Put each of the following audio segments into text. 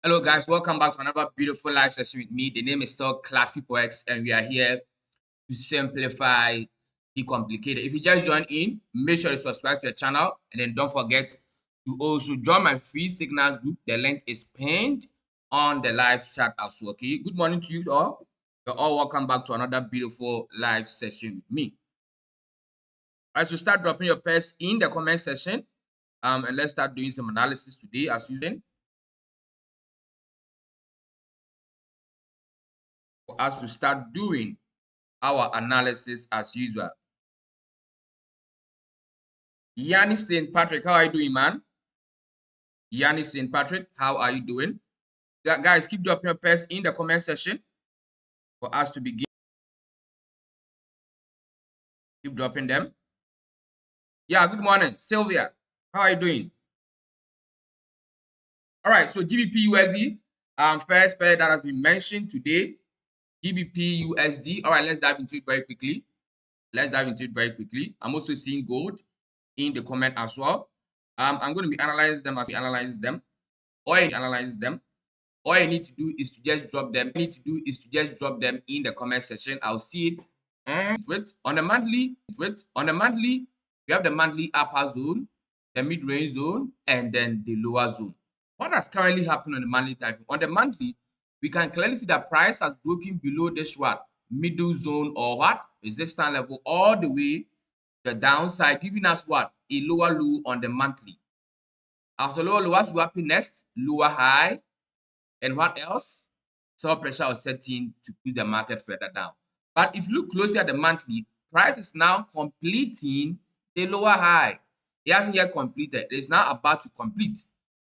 Hello guys, welcome back to another beautiful live session with me. The name is still Classic X and we are here to simplify the complicated. If you just joined in, make sure to subscribe to the channel and then don't forget to also join my free signals group. The link is pinned on the live chat as well. Okay, good morning to you all. You're all welcome back to another beautiful live session with me. All right, so start dropping your pairs in the comment section and let's start doing some analysis today as usual. For us to start doing our analysis as usual. Yanni St. Patrick, how are you doing, man? Yanni St. Patrick, how are you doing? Yeah, guys, keep dropping your pairs in the comment section for us to begin. Keep dropping them. Yeah, good morning, Sylvia. How are you doing? All right, so GBPUSD, first pair that has been mentioned today, GBPUSD. All right, let's dive into it very quickly. I'm also seeing gold in the comment as well. I'm going to be analyzing them as we analyze them. All you need to do is to just drop them. In the comment section. I'll see it. On the monthly, we have the monthly upper zone, the mid-range zone, and then the lower zone. What has currently happened on the monthly time frame? On the monthly, we can clearly see that price has broken below this middle zone or resistance level all the way to the downside, giving us a lower low on the monthly. After lower low, what will happen next? Lower high, and what else? Sell pressure was setting to push the market further down. But if you look closely at the monthly, price is now completing the lower high. It hasn't yet completed. It's now about to complete.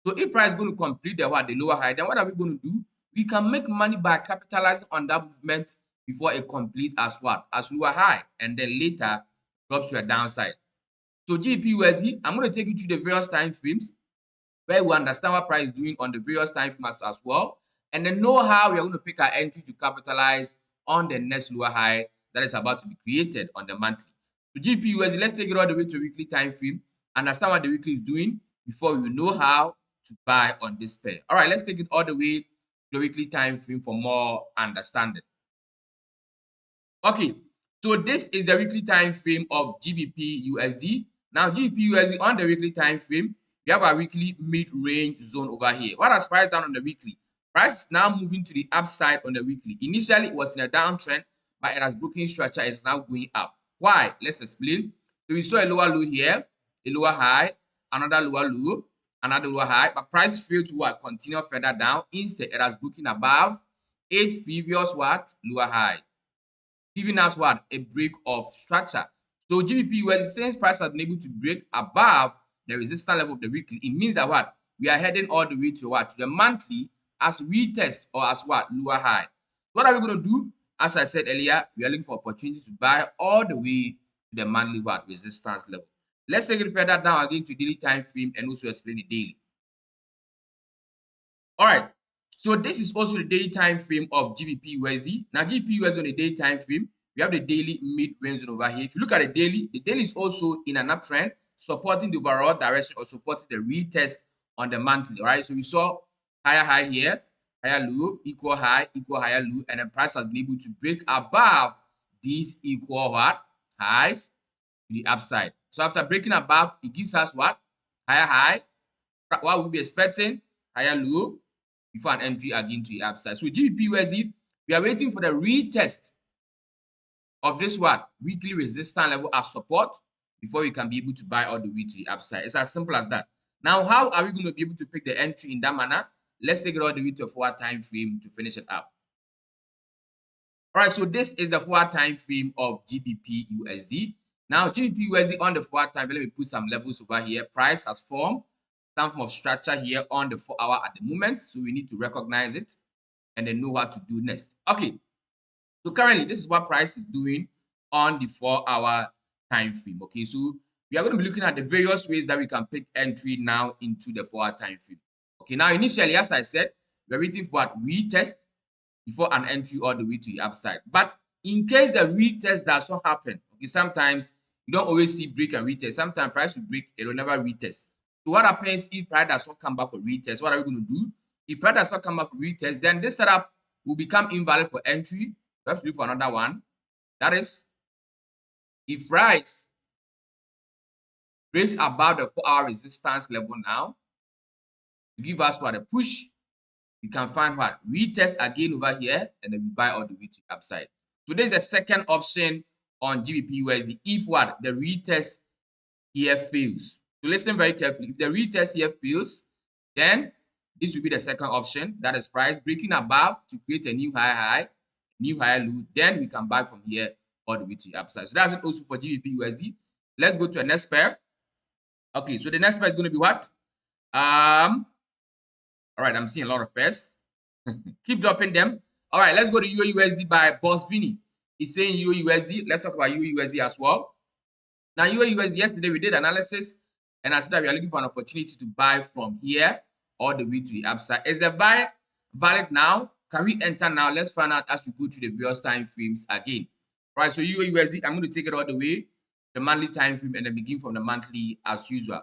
So if price is going to complete the lower high, then what are we going to do? We can make money by capitalizing on that movement before it completes as lower high, and then later drops to a downside. So GBPUSD, I'm going to take you through the various time frames where we understand what price is doing on the various time frames as well, and then know how we are going to pick our entry to capitalize on the next lower high that is about to be created on the monthly. So GBPUSD, let's take it all the way to a weekly time frame, understand what the weekly is doing before we know how to buy on this pair. All right, let's take it all the way to the weekly time frame for more understanding. Okay, so this is the weekly time frame of GBPUSD. Now GBPUSD on the weekly time frame, we have our weekly mid-range zone over here. What has price done on the weekly? Price is now moving to the upside on the weekly. Initially, it was in a downtrend, but it has broken structure. It is now going up. Why? Let's explain. So we saw a lower low here, a lower high, another lower low, another lower high, but price failed to continue further down. Instead, it has broken above its previous lower high, giving us a break of structure. So GBP, since price has been able to break above the resistance level of the weekly, it means that we are heading all the way to the monthly as retest or as lower high. What are we going to do? As I said earlier, we are looking for opportunities to buy all the way to the monthly resistance level. Let's take it further down again to daily time frame and also explain the daily. All right, so this is also the daily time frame of GBPUSD. Now GBPUSD on the daily time frame, we have the daily mid-range zone over here. If you look at the daily is also in an uptrend, supporting the overall direction or supporting the retest on the monthly. All right, so we saw higher high here, higher low, equal high, equal higher low, and then price has been able to break above these equal highs to the upside. So after breaking above, it gives us higher high, what we'll be expecting, higher low, before an entry again to the upside. So GBPUSD, we are waiting for the retest of this weekly resistance level as support before we can be able to buy all the way to the upside. It's as simple as that. Now, how are we going to be able to pick the entry in that manner? Let's take it all the way to a forward time frame to finish it up. All right, so this is the forward time frame of GBPUSD. Now, GBPUSD on the forward time, let me put some levels over here. Price has formed some form of structure here on the 4 hour at the moment, so we need to recognize it and then know what to do next. Okay, so currently this is what price is doing on the 4 hour time frame. Okay, so we are going to be looking at the various ways that we can pick entry now into the 4 hour time frame. Okay, now initially, as I said, we're waiting for retest before an entry all the way to the upside. But in case the retest does not happen, okay, sometimes you don't always see break and retest. Sometimes price will break, it will never retest. So what happens if price does not come back for retest? What are we going to do? If price does not come up for retest, then this setup will become invalid for entry. We have to look for another one. That is, if price breaks above the 4-hour resistance level now, to give us what a push, we can find what retest again over here, and then we buy all the way to the upside. So this is the second option on GBPUSD. If what the retest here fails. So listen very carefully. If the retest here fails, then this will be the second option. That is price breaking above to create a new higher low. Then we can buy from here all the way to the upside. So that's it also for GBPUSD. Let's go to the next pair. Okay, so the next pair is going to be what? All right, I'm seeing a lot of pairs. Keep dropping them. All right, let's go to EURUSD by Boss Vinny. He's saying EURUSD. Let's talk about EURUSD as well. Now, EURUSD, yesterday we did analysis, and I said that we are looking for an opportunity to buy from here all the way to the upside. Is the buy valid now? Can we enter now? Let's find out as we go through the various time frames again. All right, so EURUSD, I'm going to take it all the way, the monthly time frame, and then begin from the monthly as usual.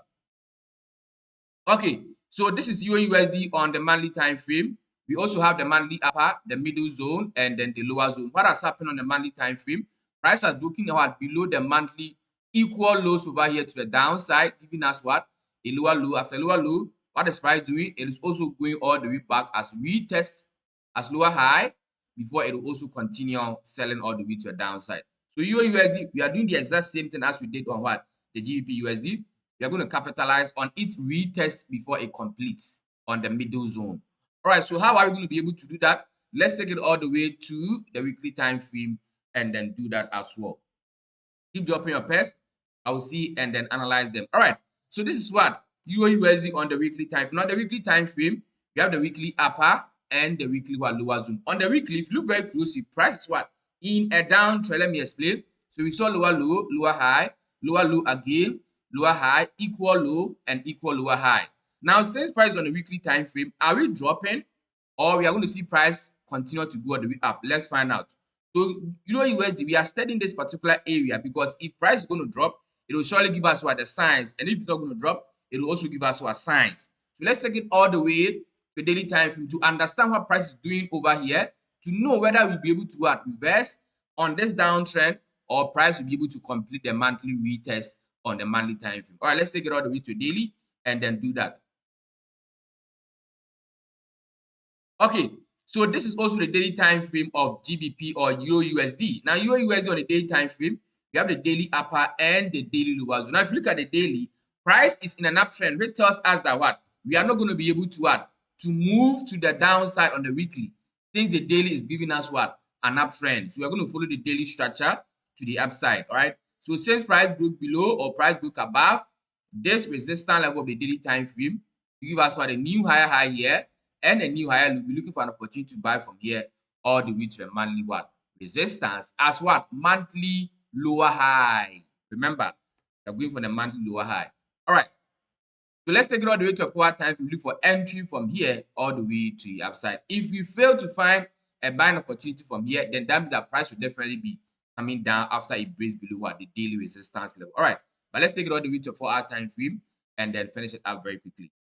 Okay, so this is EURUSD on the monthly time frame. We also have the monthly upper, the middle zone, and then the lower zone. What has happened on the monthly time frame? Price has broken out below the monthly equal lows over here to the downside, giving us what? A lower low. After lower low, what is price doing? It is also going all the way back as retest as lower high before it will also continue selling all the way to the downside. So EURUSD, we are doing the exact same thing as we did on what? The GBPUSD. We are going to capitalize on its retest before it completes on the middle zone. All right, so how are we going to be able to do that? Let's take it all the way to the weekly time frame and then do that as well. Keep dropping your pairs. I will see and then analyze them. All right, so this is what EURUSD on the weekly time frame. Now, the weekly time frame, we have the weekly upper and the weekly lower zone. On the weekly, if you look very closely, price is what? In a downtrend. Let me explain. So we saw lower low, lower high, lower low again, lower high, equal low, and equal lower high. Now, since price on the weekly time frame, are we dropping or we are going to see price continue to go all the way up? Let's find out. So, EURUSD, we are studying this particular area because if price is going to drop, it will surely give us what the signs. And if it's not going to drop, it will also give us what signs. So, let's take it all the way to daily time frame to understand what price is doing over here, to know whether we'll be able to reverse on this downtrend or price will be able to complete the monthly retest on the monthly time frame. All right, let's take it all the way to daily and then do that. Okay, so this is also the daily time frame of GBP or EURUSD. Now, EURUSD on the daily time frame, we have the daily upper and the daily lower zone. Now, if you look at the daily, price is in an uptrend, which tells us that what? We are not going to be able to to move to the downside on the weekly. Since the daily is giving us what? An uptrend. So we are going to follow the daily structure to the upside. All right. So since price broke below or price broke above this resistance level of the daily time frame, to give us what? A new higher high here and a new higher. We'll be looking for an opportunity to buy from here all the way to the monthly what? Resistance as what? Monthly lower high. Remember, we're going for the monthly lower high. All right. So let's take it all the way to a 4-hour time frame. Look for entry from here all the way to the upside. If we fail to find a buying opportunity from here, then that means that price will definitely be coming down after it breaks below what? The daily resistance level. All right. But let's take it all the way to a 4-hour time frame and then finish it up very quickly.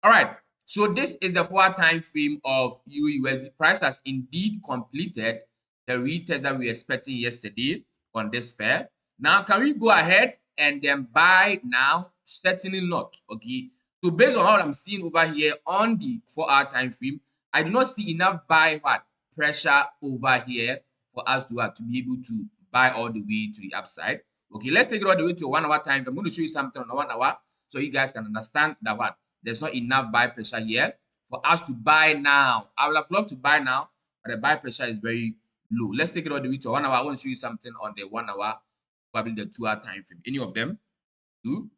All right. So this is the 4-hour time frame of EURUSD. Price has indeed completed the retest that we were expecting yesterday on this pair. Now, can we go ahead and then buy now? Certainly not. Okay. So based on what I'm seeing over here on the 4-hour time frame, I do not see enough buy pressure over here for us to be able to buy all the way to the upside. Okay, let's take it all the way to a 1-hour time frame. I'm going to show you something on a 1 hour so you guys can understand that there's not enough buy pressure here for us to buy now. I would have loved to buy now, but the buy pressure is very low. Let's take it all the way to 1 hour. I want to show you something on the 1 hour, probably the 2-hour time frame. Any of them? Two?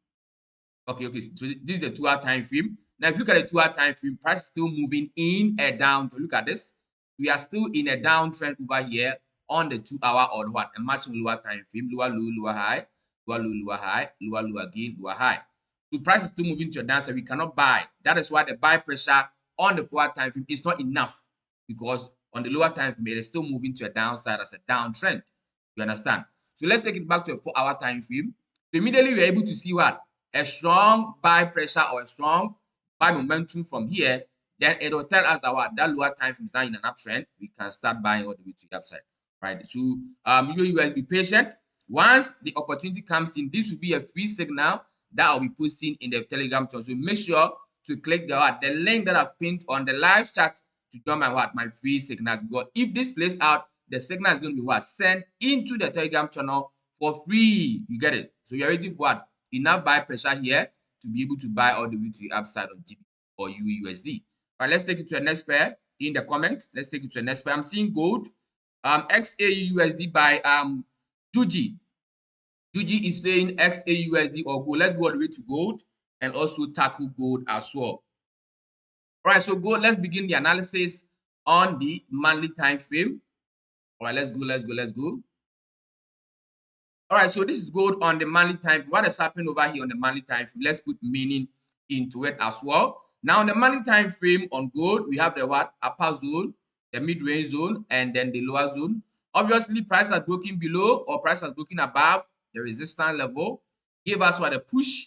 Okay. So this is the 2-hour time frame. Now, if you look at the 2-hour time frame, price is still moving in a downtrend. Look at this. We are still in a downtrend over here on the 2-hour or a much lower time frame. Lower low, lower high, lower low, lower high, lower low again, lower high. So price is still moving to a downside. We cannot buy. That is why the buy pressure on the 4-hour time frame is not enough, because on the lower time frame, it is still moving to a downside as a downtrend. You understand? So let's take it back to a 4-hour time frame. So immediately we're able to see what? A strong buy pressure or a strong buy momentum from here, then it will tell us that what that lower time frame is now in an uptrend. We can start buying all the way to the upside, right? So you guys be patient. Once the opportunity comes in, this will be a free signal that I'll be posting in the Telegram channel. So make sure to click the link that I've pinned on the live chat to join my free signal. Because if this plays out, the signal is going to be sent into the Telegram channel for free. You get it? So you're waiting for enough buy pressure here to be able to buy all the way to the upside on GB or USD. All right, let's take it to the next pair in the comment. Let's take it to the next pair. I'm seeing gold, XAUUSD by Juji. Juji is saying XAUUSD or gold. Let's go all the way to gold and also tackle gold as well. All right, so gold. Let's begin the analysis on the monthly time frame. All right, let's go. All right, so this is gold on the monthly time frame. What is happening over here on the monthly time frame? Let's put meaning into it as well. Now, on the monthly time frame on gold, we have the upper zone, the mid-range zone, and then the lower zone. Obviously, price has broken below or price has broken above the resistance level. Give us a push,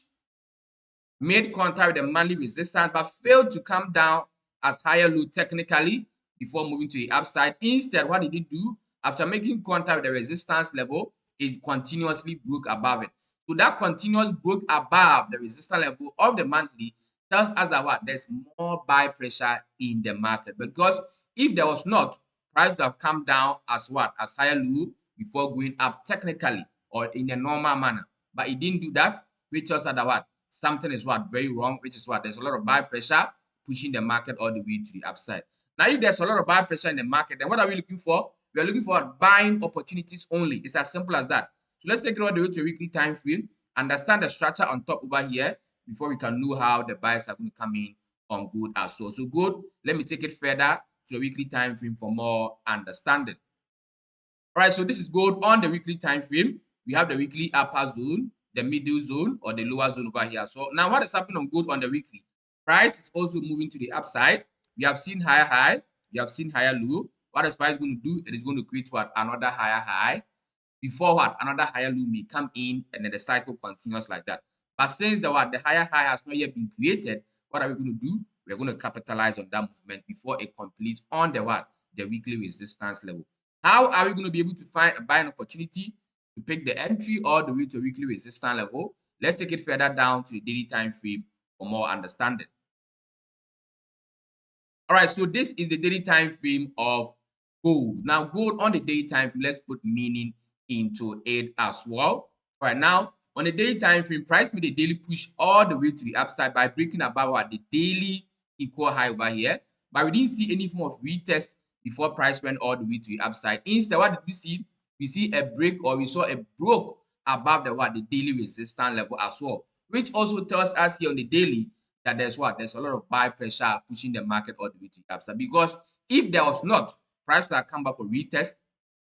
made contact with the monthly resistance, but failed to come down as higher low technically before moving to the upside. Instead, what did it do? After making contact with the resistance level, it continuously broke above it. So that continuous broke above the resistance level of the monthly tells us that there's more buy pressure in the market. Because if there was not, price would have come down as as higher low before going up technically or in a normal manner. But it didn't do that, which tells us that something is very wrong, which is there's a lot of buy pressure pushing the market all the way to the upside. Now, if there's a lot of buy pressure in the market, then what are we looking for? We are looking for buying opportunities only. It's as simple as that. So let's take it all the way to a weekly time frame, understand the structure on top over here before we can know how the buyers are going to come in on gold as well. So gold, let me take it further to a weekly time frame for more understanding. All right, so this is gold on the weekly time frame. We have the weekly upper zone, the middle zone, or the lower zone over here. So now what is happening on gold on the weekly? Price is also moving to the upside. We have seen higher high, we have seen higher low. What is price going to do? It is going to create another higher high before another higher low may come in, and then the cycle continues like that. But since the higher high has not yet been created, what are we going to do? We're going to capitalize on that movement before it completes on the weekly resistance level. How are we going to be able to find a buying opportunity to pick the entry all the way to weekly resistance level? Let's take it further down to the daily time frame for more understanding. All right, so this is the daily time frame of gold. Now, gold on the daily time frame, let's put meaning into it as well. All right, now on the daily time frame, price made a daily push all the way to the upside by breaking above the daily equal high over here. But we didn't see any form of retest before price went all the way to the upside. Instead, what did we see? We see a break, or we saw a broke above the daily resistance level as well, which also tells us here on the daily that there's a lot of buy pressure pushing the market all the way to the upside. Because if there was not, price will come back for retest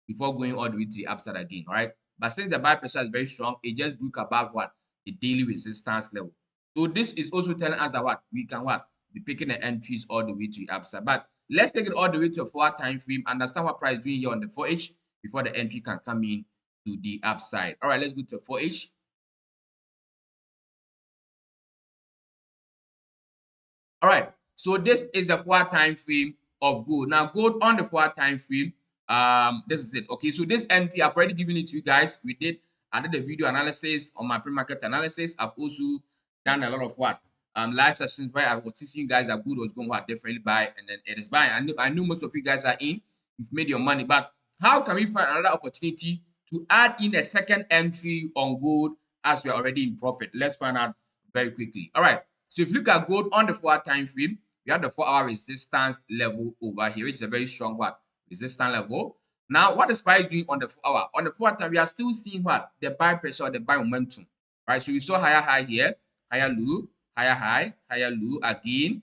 before going all the way to the upside again. All right, but since the buy pressure is very strong, it just broke above the daily resistance level. So this is also telling us that we can be picking the entries all the way to the upside. But let's take it all the way to a 4 time frame, understand what price is doing here on the 4H before the entry can come in to the upside. All right, let's go to a 4H. All right, so this is the 4 time frame of gold. Now, gold on the 4 time frame, this is it. Okay, so this entry I've already given it to you guys. I did a video analysis on my pre-market analysis. I've also done a lot of live sessions where I was teaching you guys that gold was going definitely buy, and then it is buying. I know most of you guys are in. You've made your money, but how can we find another opportunity to add in a second entry on gold as we are already in profit? Let's find out very quickly. All right. So if you look at gold on the 4 time frame, we have the 4-hour resistance level over here, which is a very strong resistance level. Now, what is price doing on the 4-hour? On the 4 time, we are still seeing the buy pressure or the buy momentum. Right? So we saw higher high here, higher low, higher high, higher low again,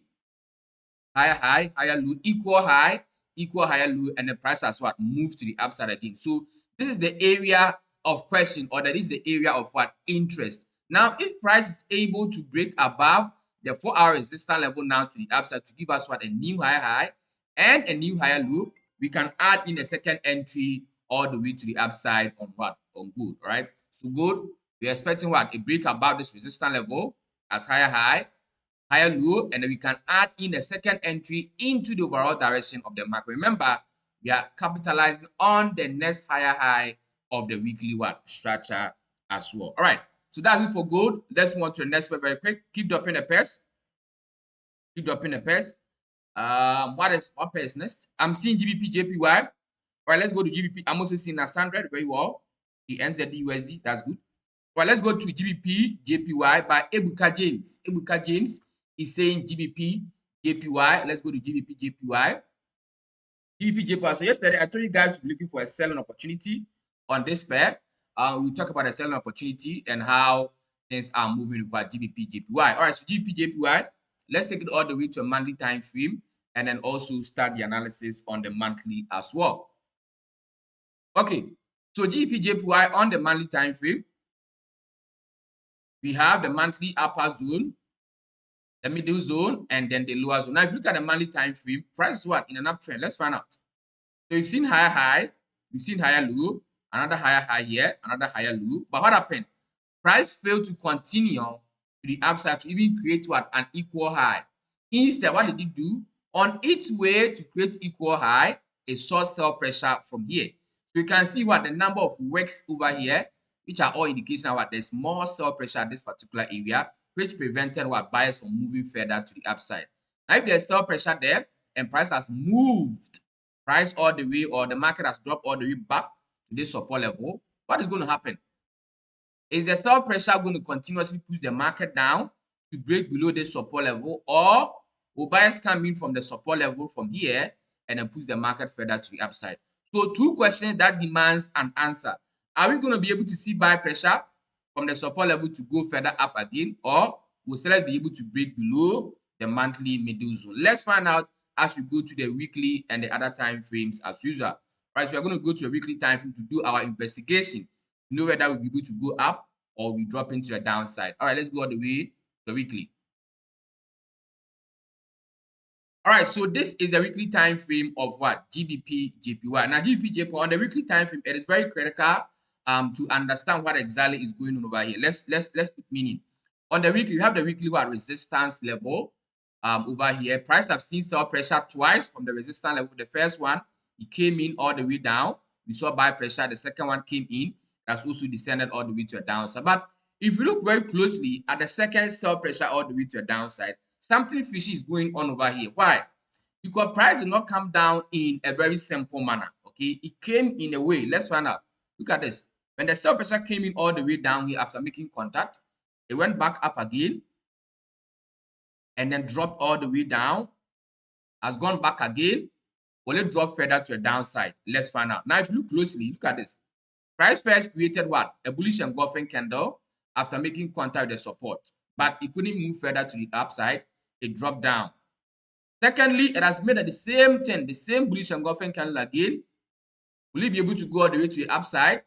higher high, higher low, equal higher low, and the price has moved to the upside again. So this is the area of question, or that is the area of interest. Now, if price is able to break above the 4-hour resistance level now to the upside to give us a new higher high and a new higher low, we can add in a second entry all the way to the upside on on gold. All right, so gold, we're expecting a break above this resistance level as higher high, higher low, and then we can add in a second entry into the overall direction of the market. Remember, we are capitalizing on the next higher high of the weekly structure as well. All right, so that's it for gold. Let's move on to the next pair very quick. Keep dropping the pairs. Keep dropping the pairs. What pair is next? I'm seeing GBPJPY. All right, let's go to GBP. I'm also seeing NZD very well. The NZDUSD, that's good. Well, let's go to GBPJPY by Ebuka James. Ebuka James is saying GBPJPY. Let's go to GBPJPY. GBPJPY. So yesterday I told you guys to be looking for a selling opportunity on this pair. We'll talk about a selling opportunity and how things are moving with GBPJPY. All right, so GBPJPY. Let's take it all the way to a monthly time frame and then also start the analysis on the monthly as well. Okay, so GBPJPY on the monthly time frame. We have the monthly upper zone, the middle zone, and then the lower zone. Now, if you look at the monthly time frame, price is what? In an uptrend. Let's find out. So we've seen higher high, we've seen higher low, another higher high here, another higher low. But what happened? Price failed to continue to the upside to even create what? An equal high. Instead, what did it do? On its way to create equal high, it saw sell pressure from here. So you can see what the number of wicks over here, which are all indication of what there's more sell pressure at this particular area, which prevented what buyers from moving further to the upside. Now, if there's sell pressure there and price has moved price all the way, or the market has dropped all the way back to this support level, what is going to happen? Is the sell pressure going to continuously push the market down to break below this support level, or will buyers come in from the support level from here and then push the market further to the upside? So two questions that demands an answer. Are we going to be able to see buy pressure from the support level to go further up again, or will sellers be able to break below the monthly middle zone? Let's find out as we go to the weekly and the other time frames as usual. Right, so we are going to go to a weekly time frame to do our investigation to know whether we'll be able to go up or we drop into the downside. All right, let's go all the way to the weekly. All right, so this is the weekly time frame of what? GBPJPY. Now, GBPJPY on the weekly time frame, it is very critical to understand what exactly is going on over here. Let's put meaning. On the weekly, you have the weekly resistance level over here. Price have seen sell pressure twice from the resistance level. The first one, it came in all the way down. We saw buy pressure. The second one came in. That's also descended all the way to a downside. But if you look very closely at the second sell pressure all the way to a downside, something fishy is going on over here. Why? Because price did not come down in a very simple manner. Okay, it came in a way. Let's find out. Look at this. When the sell pressure came in all the way down here after making contact, it went back up again and then dropped all the way down. Has gone back again. Will it drop further to a downside? Let's find out. Now, if you look closely, look at this. Price first created what? A bullish engulfing candle after making contact with the support, but it couldn't move further to the upside. It dropped down. Secondly, it has made the same thing, the same bullish engulfing candle again. Will it be able to go all the way to the upside,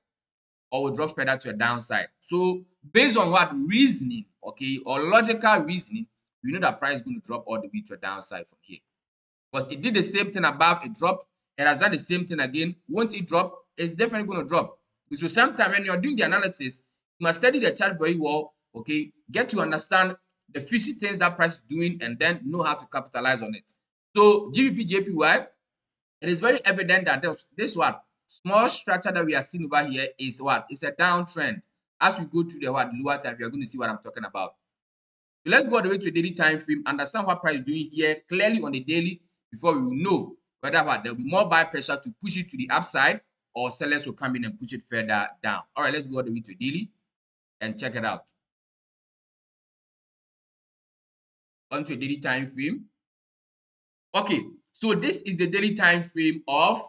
or will drop further to a downside? So based on what reasoning, okay, or logical reasoning, we know that price is going to drop all the way to a downside from here. Because it did the same thing above, it dropped. It has done the same thing again. Won't it drop? It's definitely going to drop. So sometimes when you're doing the analysis, you must study the chart very well, okay? Get to understand the fishy things that price is doing and then know how to capitalize on it. So GBPJPY, it is very evident that this one small structure that we are seeing over here is what? It's a downtrend. As we go through the lower time, we are going to see what I'm talking about. So let's go all the way to the daily time frame, understand what price is doing here clearly on the daily before we will know whether there will be more buy pressure to push it to the upside, or sellers will come in and push it further down. All right, let's go all the way to daily and check it out. Onto a daily time frame. Okay, so this is the daily time frame of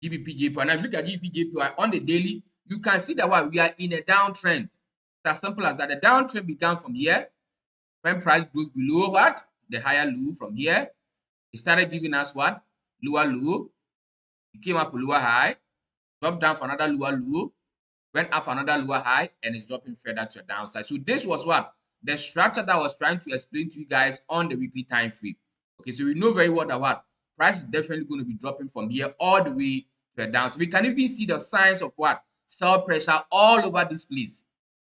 GBPJPY. Now, if you look at GBPJPY on the daily, you can see that we are in a downtrend. It's as simple as that. The downtrend began from here when price broke below what? The higher low from here. It started giving us what? Lower low. It came up a lower high, dropped down for another lower low, went up for another lower high, and it's dropping further to the downside. So this was what? The structure that I was trying to explain to you guys on the weekly time frame. Okay, so we know very well that what? Price is definitely going to be dropping from here all the way to the downside. We can even see the signs of what? Sell pressure all over this place.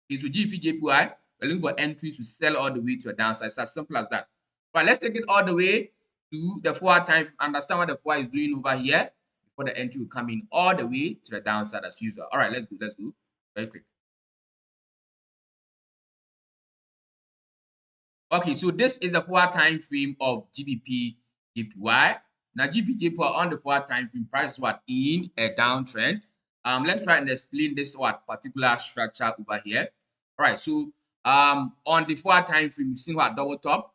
Okay, so GBPJPY, We're looking for entries to sell all the way to a downside. It's as simple as that. But let's take it all the way to the 4 time. Understand what the 4 is doing over here before the entry will come in all the way to the downside as usual. All right, let's go. Let's go very quick. Okay, so this is the 4 time frame of GBPJPY. Now, GBPJPY on the 4 time frame price what in a downtrend. Let's try and explain this what particular structure over here. All right, so on the 4 time frame, you've seen what double top,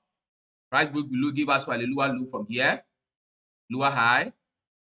price broke below, give us what a lower low from here, lower high.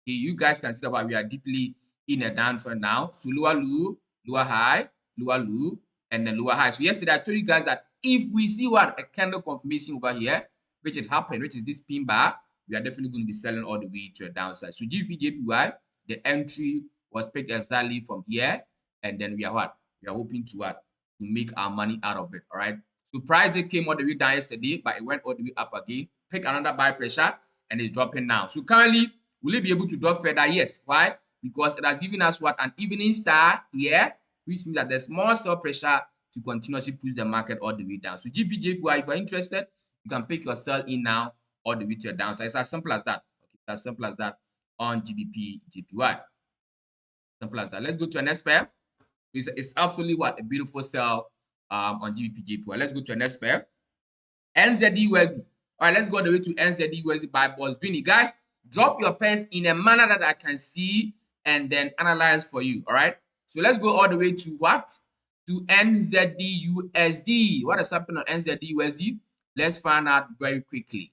Okay, you guys can see that we are deeply in a downtrend now. So lower low, lower high, and then lower high. So yesterday I told you guys that if we see what a candle confirmation over here, which it happened, which is this pin bar, we are definitely going to be selling all the way to the downside. So GBPJPY, the entry was picked exactly from here, and then we are what? We are hoping to what? To make our money out of it. All right. So price it came all the way down yesterday, but it went all the way up again. Pick another buy pressure, and it's dropping now. So currently, will it be able to drop further? Yes. Why? Because it has given us what? An evening star here, which means that there's more sell pressure to continuously push the market all the way down. So GBPJPY, if you're interested, you can pick your sell in now all the way to your downside. It's as simple as that. Okay, it's as simple as that on GBPJPY. Simple as that. Let's go to the next pair. It's absolutely what a beautiful sell on GBPJPY. Let's go to the next pair. NZDUSD. All right, let's go all the way to NZDUSD by Boss Vinny. Guys, drop your pairs in a manner that I can see and then analyze for you. All right. So let's go all the way to what? To NZDUSD. What is happening on NZDUSD? Let's find out very quickly.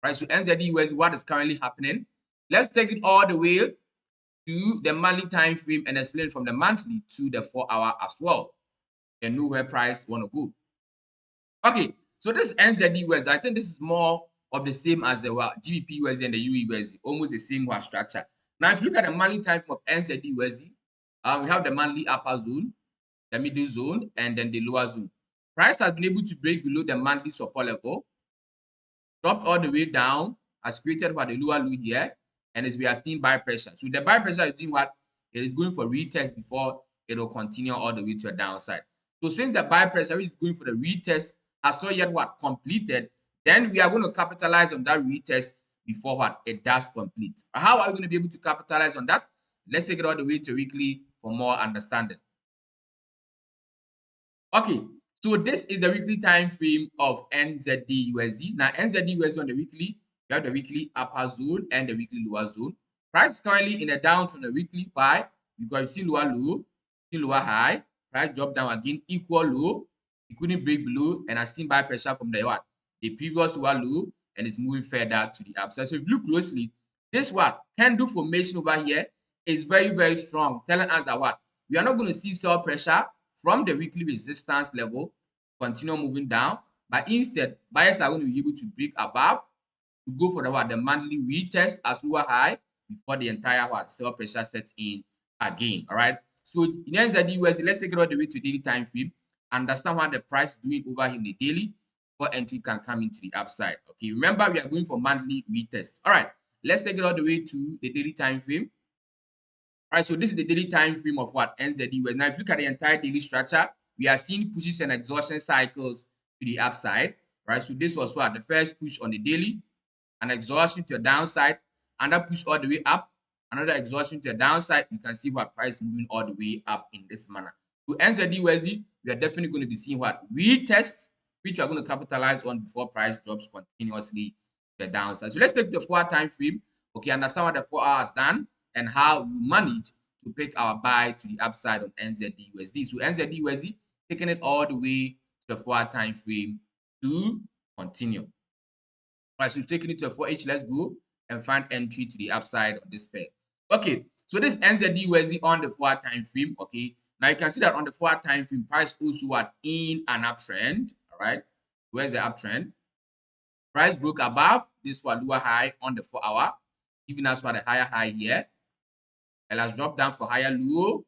Right. So NZDUSD, what is currently happening? Let's take it all the way to the monthly time frame and explain from the monthly to the 4 hour as well. And know where price want to go. Okay, so this NZDUSD, I think this is more of the same as the GBPUSD and the EURUSD, almost the same structure. Now, if you look at the monthly time frame of NZDUSD, we have the monthly upper zone, the middle zone, and then the lower zone. Price has been able to break below the monthly support level, dropped all the way down, has created what the lower low here, and as we are seeing buy pressure. So the buy pressure is doing what? It is going for retest before it will continue all the way to the downside. So since the buy pressure is going for the retest has not yet what completed, then we are going to capitalize on that retest before what it does complete. How are we going to be able to capitalize on that? Let's take it all the way to weekly for more understanding. Okay, so this is the weekly time frame of NZDUSD. Now NZDUSD on the weekly, we have the weekly upper zone and the weekly lower zone. Price is currently in a down on the weekly. Why? Because you see lower low, see lower high. Price drop down again, equal low. It couldn't break below, and I've seen buy pressure from the what? The previous lower low, and it's moving further to the upside. So if you look closely, this what candle formation over here is very, very strong, telling us that what? We are not going to see sell pressure from the weekly resistance level continue moving down, but instead buyers are going to be able to break above to go for the what? The monthly retest as lower high before the entire what? Sell pressure sets in again. All right. So in NZDUSD, let's take it all the way to daily time frame. Understand what the price is doing over in the daily before entry can come into the upside. Okay, remember we are going for monthly retest. All right, let's take it all the way to the daily time frame. All right, so this is the daily time frame of what? NZDUSD. Now, if you look at the entire daily structure, we are seeing pushes and exhaustion cycles to the upside. Right, so this was what? The first push on the daily, an exhaustion to the downside, another push all the way up, another exhaustion to the downside. You can see what price moving all the way up in this manner. So NZDUSD, we are definitely going to be seeing what retests, which we are going to capitalize on before price drops continuously to the downside. So let's take the 4 time frame. Okay, understand what the 4 hours done and how we manage to pick our buy to the upside on NZDUSD. So NZDUSD taking it all the way to the 4 time frame to continue. All right, so we've taken it to a 4H. Let's go and find entry to the upside of this pair. Okay, so this NZDUSD on the 4 time frame. Okay, now you can see that on the 4 time frame, price also what in an uptrend. All right, where's the uptrend? Price broke above this one lower high on the 4 hour, giving us what a higher high here. It has dropped down for higher low,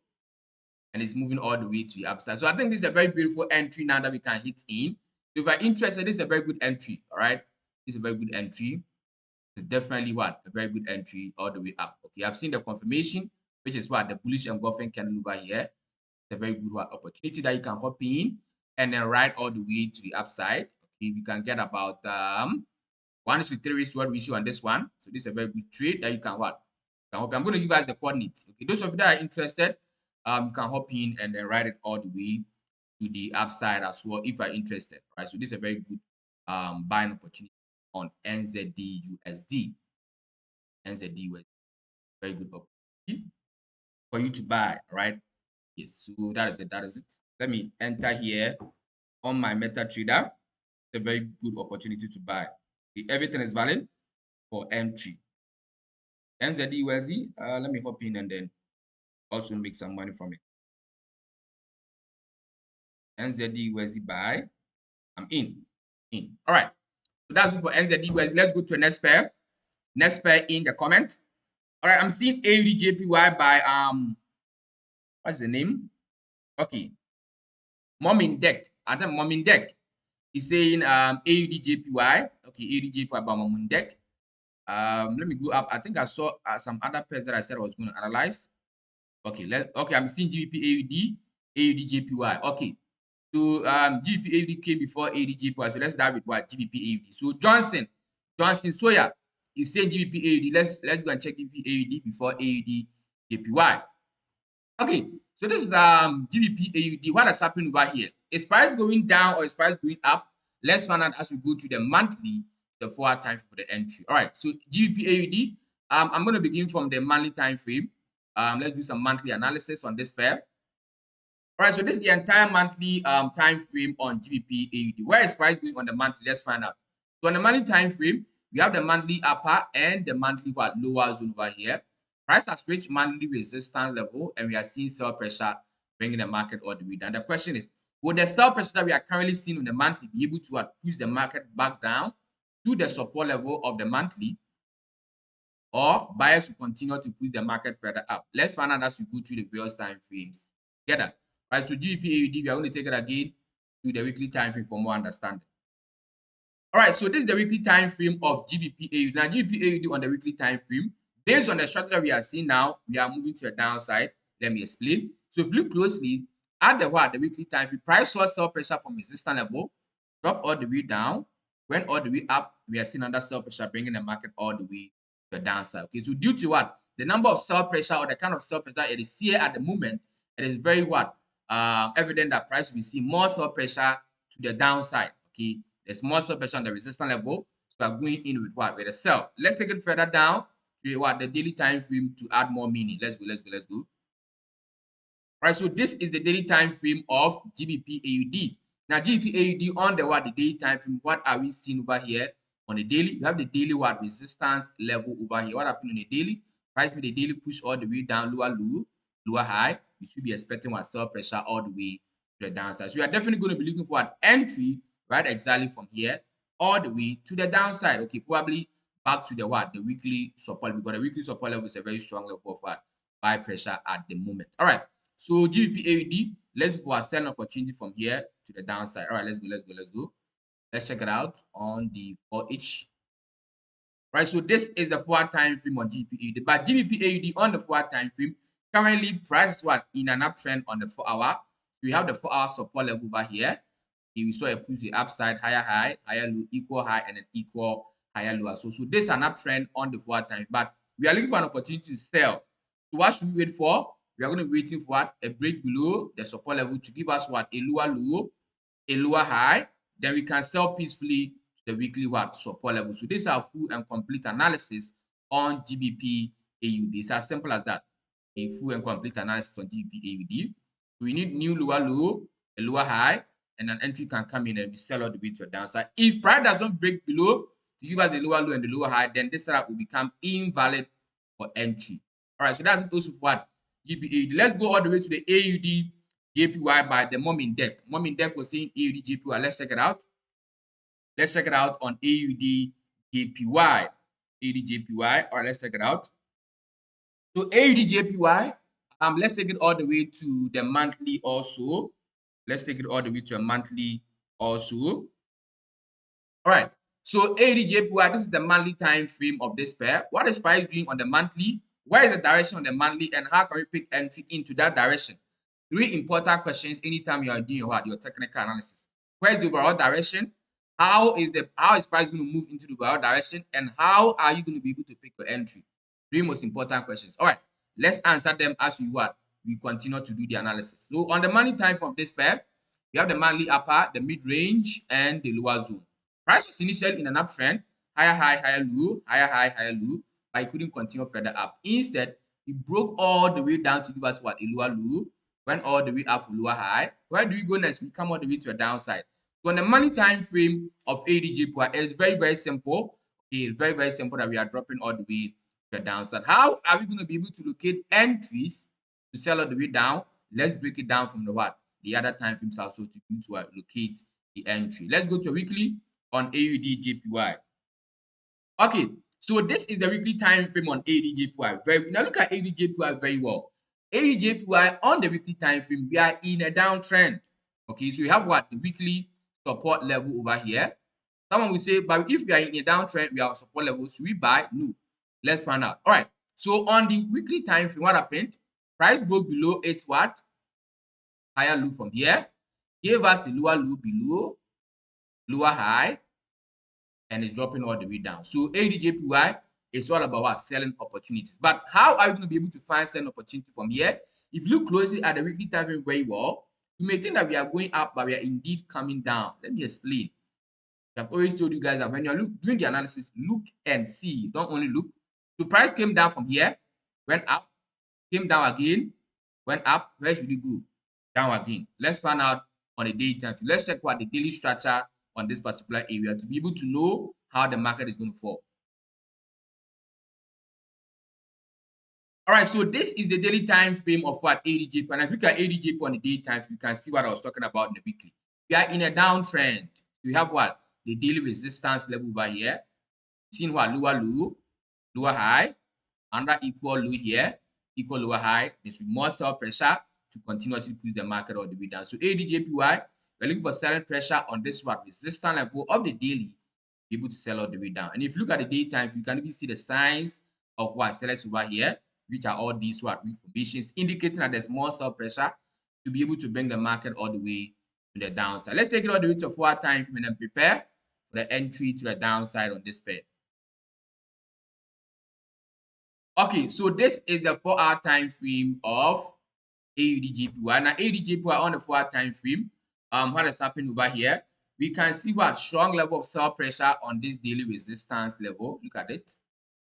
and it's moving all the way to the upside. So I think this is a very beautiful entry now that we can hit in. So if you're interested, this is a very good entry. All right, this is a very good entry. It's definitely what a very good entry all the way up. Okay, I've seen the confirmation, which is what the bullish engulfing candle over here. a very good opportunity that you can hop in and then ride all the way to the upside. Okay, we can get about 1:3 ratio on this one. So this is a very good trade that you can what? I'm going to give you guys the coordinates. Okay, those of you that are interested, you can hop in and then ride it all the way to the upside as well if you're interested. Right. So this is a very good buying opportunity on NZDUSD. NZDUSD, very good opportunity for you to buy. Right. Yes. So that is it. That is it. Let me enter here on my MetaTrader. It's a very good opportunity to buy. Okay, everything is valid for entry. NZDUSD, let me hop in and then also make some money from it. NZDUSD buy. I'm in. All right. So that's it for NZDUSD. Let's go to the next pair. Next pair in the comment. All right. I'm seeing AUDJPY by what's the name? Okay. Momindek. I think Momindek is saying AUDJPY. Okay, AUDJPY by Momindek. Let me go up. I think I saw some other pairs that I said I was going to analyze. Okay, I'm seeing GBPAUD, AUDJPY. Okay, so GBPAUD came before AUDJPY. So let's start with what? GBPAUD. So Johnson Sawyer is saying GBPAUD. Let's go and check GBPAUD before AUDJPY. Okay, so this is GBPAUD. What has happened over here? Is price going down or is price going up? Let's find out as we go to the monthly, the 4-hour time for the entry. All right, so GBPAUD. I'm going to begin from the monthly time frame. Let's do some monthly analysis on this pair. All right, so this is the entire monthly time frame on GBPAUD. Where is price going on the monthly? Let's find out. So on the monthly time frame, we have the monthly upper and the monthly lower zone over here. Price has reached monthly resistance level, and we are seeing sell pressure bringing the market all the way down. The question is, will the sell pressure that we are currently seeing on the monthly be able to push the market back down to the support level of the monthly, or buyers will continue to push the market further up? Let's find out as we go through the various time frames together. Right, so GBPAUD, we are going to take it again to the weekly time frame for more understanding. All right, so this is the weekly time frame of GBPAUD. Now, GBPAUD on the weekly time frame, based on the structure we are seeing now, we are moving to the downside. Let me explain. So if you look closely at the weekly time frame, price saw sell pressure from resistance level, drop all the way down, went all the way up. We are seeing under sell pressure bringing the market all the way to the downside. Okay, so due to what? The number of sell pressure or the kind of sell pressure it is here at the moment, it is very evident that price will be seeing more sell pressure to the downside. Okay, there's more sell pressure on the resistance level. So I'm going in with what? With a sell. Let's take it further down to the daily time frame to add more meaning. Let's go. All right, so this is the daily time frame of GBPAUD. Now, GBPAUD on the daily time frame, what are we seeing over here? On the daily, we have the daily resistance level over here. What happened on the daily? Price made the daily push all the way down, lower low, lower high. You should be expecting sell pressure all the way to the downside. So we are definitely going to be looking for an entry right exactly from here all the way to the downside. Okay, probably back to the weekly support. Because the weekly support level is a very strong level of buy pressure at the moment. All right, so GBPAUD, let's go for a selling opportunity from here to the downside. All right, let's go. Let's check it out on the 4H. Right, so this is the 4-hour time frame on GBPAUD. But GBPAUD on the 4-hour time frame, currently price is in an uptrend on the 4-hour. So we have the 4-hour support level over here. We saw a push the upside, higher high, higher low, equal high, and then equal higher lower. So this is an uptrend on the 4-hour time. But we are looking for an opportunity to sell. So what should we wait for? We are going to be waiting for a break below the support level to give us a lower low, a lower high. Then we can sell peacefully to the weekly support level. So this is our full and complete analysis on GBPAUD. It's as simple as that. A full and complete analysis on GBPAUD. So we need new lower low, a lower high, and an entry can come in and we sell all the way to the downside. If price does not break below to give us the lower low and the lower high, then this setup will become invalid for entry. All right, so that's also for what GBPAUD. Let's go all the way to the AUDJPY by the Momindek. Momindek was saying AUDJPY. Let's check it out. Let's check it out on AUDJPY. AUDJPY. All right, let's check it out. So AUDJPY, let's take it all the way to the monthly also. Let's take it all the way to a monthly also. All right. So AUDJPY, this is the monthly time frame of this pair. What is price doing on the monthly? Where is the direction on the monthly, and how can we pick entry into that direction? three important questions anytime you are doing your technical analysis. Where is the overall direction? How is price going to move into the overall direction? And how are you going to be able to pick your entry? Three most important questions. All right, let's answer them as we continue to do the analysis. So on the money time from this pair, we have the monthly upper, the mid-range, and the lower zone. Price was initially in an uptrend, higher high, higher low, higher high, higher low, but it couldn't continue further up. Instead, it broke all the way down to give us what? A lower low, went all the way up to lower high. Where do we go next? We come all the way to a downside. So on the money time frame of AUDJPY, it's very, very simple. Okay, it's very, very simple that we are dropping all the way to the downside. How are we going to be able to locate entries to sell all the way down? Let's break it down from the other time frames also to be able to locate the entry. Let's go to a weekly on AUDJPY. Okay, so this is the weekly time frame on AUDJPY. Now look at AUDJPY very well. AUDJPY on the weekly time frame, we are in a downtrend. Okay, so we have the weekly support level over here. Someone will say, but if we are in a downtrend, we are on support level, should we buy? No. Let's find out. All right, so on the weekly time frame, what happened? Price broke below its higher low from here, gave us a lower low below, lower high, and it's dropping all the way down. So AUDJPY is all about selling opportunities. But how are you going to be able to find selling opportunity from here? If you look closely at the weekly time frame very well, you may think that we are going up, but we are indeed coming down. Let me explain. I've always told you guys that when you're doing the analysis, look and see. Don't only look. So price came down from here, went up, came down again, went up. Where should it go? Down again. Let's find out on the daily time frame. Let's check what the daily structure on this particular area to be able to know how the market is going to fall. All right, so this is the daily time frame of AUDJPY. And if you look at AUDJPY on the daily time frame, you can see what I was talking about in the weekly. We are in a downtrend. We have the daily resistance level over here. Seeing lower low, lower high, under equal low here, equal lower high. There's more sell pressure to continuously push the market all the way down. So AUDJPY, we're looking for selling pressure on this resistance level of the daily, be able to sell all the way down. And if you look at the daytime, you can even see the signs of sellers over here, which are all these reformations, indicating that there's more sell pressure to be able to bring the market all the way to the downside. Let's take it all the way to a 4-hour time frame and then prepare for the entry to the downside on this pair. Okay, so this is the 4-hour time frame of AUDJPY. Now AUDJPY on the 4-hour time frame, what is happening over here? We can see strong level of sell pressure on this daily resistance level. Look at it.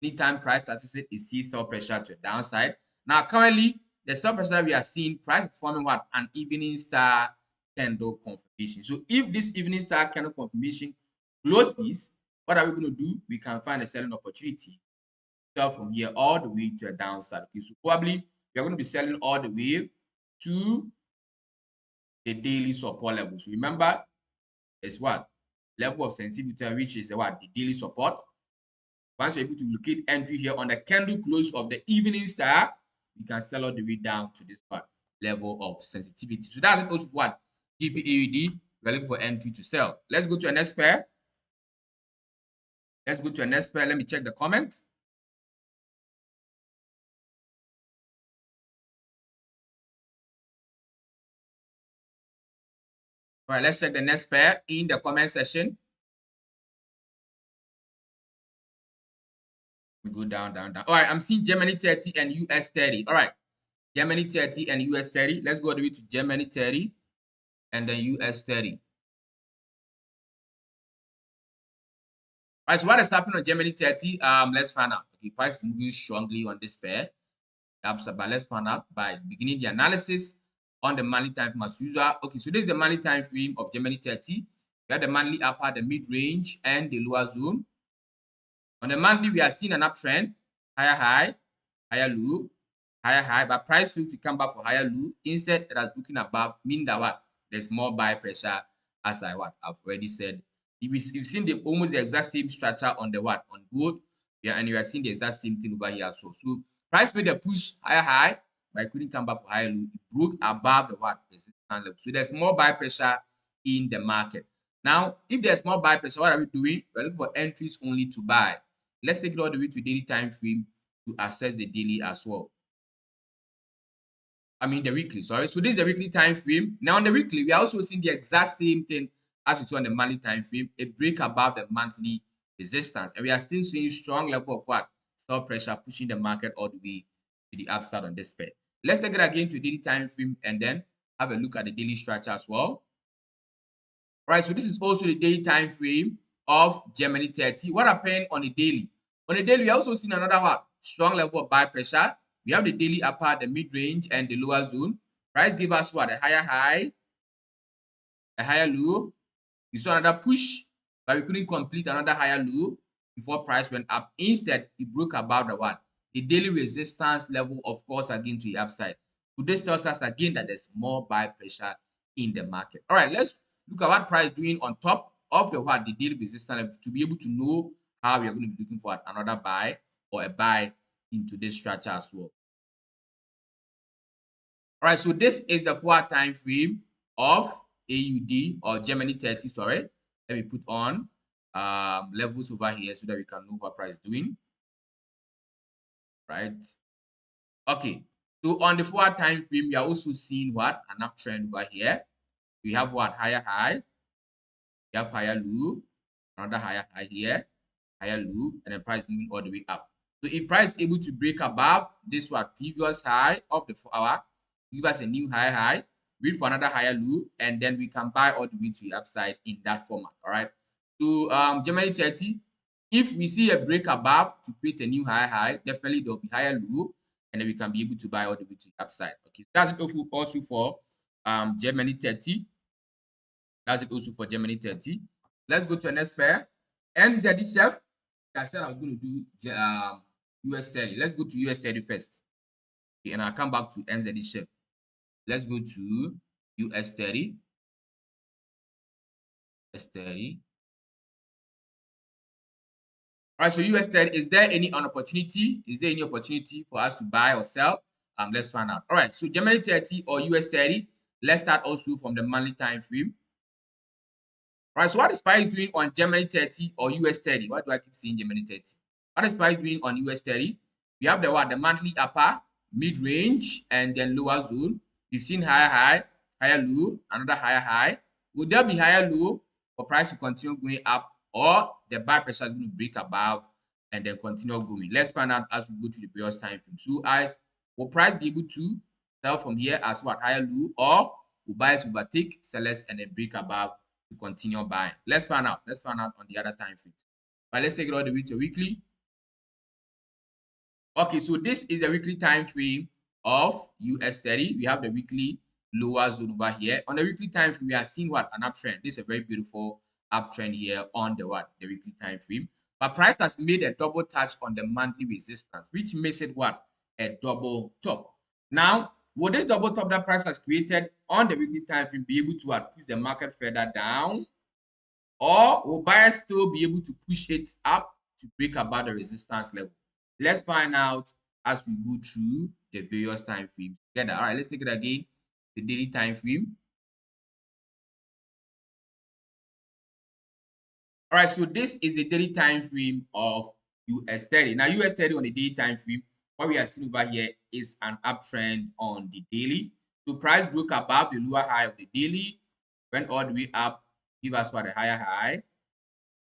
Anytime price touches it, it sees sell pressure to the downside. Now currently, the sell pressure that we are seeing, price is forming an evening star candle confirmation. So if this evening star candle confirmation closes, what are we going to do? We can find a selling opportunity. Sell from here all the way to the downside. Okay, so probably we are going to be selling all the way to the daily support level. So remember, it's level of sensitivity, which is the daily support. Once you're able to locate entry here on the candle close of the evening star, you can sell all the way down to this level of sensitivity. So that's it also for GBPAUD. We're looking for entry to sell. Let's go to a next pair. Let's go to a next pair. Let me check the comment. All right, let's check the next pair in the comment section. We go down, down, down. All right, I'm seeing Germany 30 and US 30. All right, Germany 30 and US 30. Let's go all the way to Germany 30 and then US 30. All right, so what is happening on Germany 30? Let's find out. Okay, price is moving strongly on this pair. But let's find out by beginning the analysis on the monthly time frame as usual. Okay, so this is the monthly time frame of Germany 30. We have the monthly upper, the mid-range, and the lower zone. On the monthly, we are seeing an uptrend, higher high, higher low, higher high, but price failed to come back for higher low. Instead, it has looking above, meaning that there's more buy pressure, as I've already said. You've seen almost the exact same structure on the on gold, and you are seeing the exact same thing over here. So price made a push higher high, but it couldn't come back for higher low. It broke above the resistance level. So there's more buy pressure in the market. Now, if there's more buy pressure, what are we doing? We're looking for entries only to buy. Let's take it all the way to daily time frame to assess the daily as well. the weekly, sorry. So this is the weekly time frame. Now on the weekly, we are also seeing the exact same thing as we saw on the monthly time frame, a break above the monthly resistance. And we are still seeing strong level of what? Sell pressure pushing the market all the way to the upside on this pair. Let's take it again to daily time frame and then have a look at the daily structure as well. All right, so this is also the daily time frame of Germany 30. What happened on the daily? On the daily, we also seen another what? Strong level of buy pressure. We have the daily upper, the mid-range, and the lower zone. Price give us what? A higher high, a higher low. We saw another push, but we couldn't complete another higher low before price went up. Instead, it broke above the what? The daily resistance level, of course, again to the upside. So this tells us again that there's more buy pressure in the market. All right, let's look at what price doing on top of the what? The daily resistance level to be able to know how we are going to be looking for another buy or a buy into this structure as well. All right, so this is the 4-hour time frame of AUD or Germany 30. Sorry, let me put on levels over here so that we can know what price is doing. Right. Okay. So on the 4-hour time frame, we are also seeing what? An uptrend over here. We have what? Higher high. We have higher low. Another higher high here. Higher low. And then price moving all the way up. So if price is able to break above this what previous high of the 4-hour, give us a new high, wait for another higher low, and then we can buy all the way to the upside in that format. All right. So Germany 30, if we see a break above to create a new high, definitely there will be higher low, and then we can be able to buy all the way to the upside. Okay, that's it also for Germany 30. That's it also for Germany 30. Let's go to the next pair. NZDCHF. I said I was going to do US 30. Let's go to US 30 first. Okay, and I'll come back to NZDCHF. Let's go to US 30. US 30. All right, so US 30, is there any opportunity? Is there any opportunity for us to buy or sell? Let's find out. All right, so Germany 30 or US 30. Let's start also from the monthly time frame. All right, so what is price doing on Germany 30 or US 30? Why do I keep saying Germany 30? What is price doing on US 30? We have the what? The monthly upper, mid-range, and then lower zone. We've seen higher high, higher low, another higher high. Would there be higher low for price to continue going up, or the buy pressure is going to break above and then continue going? Let's find out as we go to the previous time frame. So as will price be able to sell from here as what? Higher low, or will buyers overtake sellers and then break above to continue buying? Let's find out. Let's find out on the other time frames. But let's take it all the way to weekly. Okay, so this is the weekly time frame of US 30. We have the weekly lower zone over here. On the weekly time frame, we are seeing what? An uptrend. This is a very beautiful uptrend here on the what? The weekly time frame. But price has made a double touch on the monthly resistance, which makes it what? A double top. Now, will this double top that price has created on the weekly time frame be able to what? Push the market further down? Or will buyers still be able to push it up to break above the resistance level? Let's find out as we go through the various time frames together. All right, let's take it again. The daily time frame. All right, so this is the daily time frame of US 30. Now, US 30 on the daily time frame, what we are seeing over here is an uptrend on the daily. So price broke above the lower high of the daily, went all the way up, give us what? A higher high,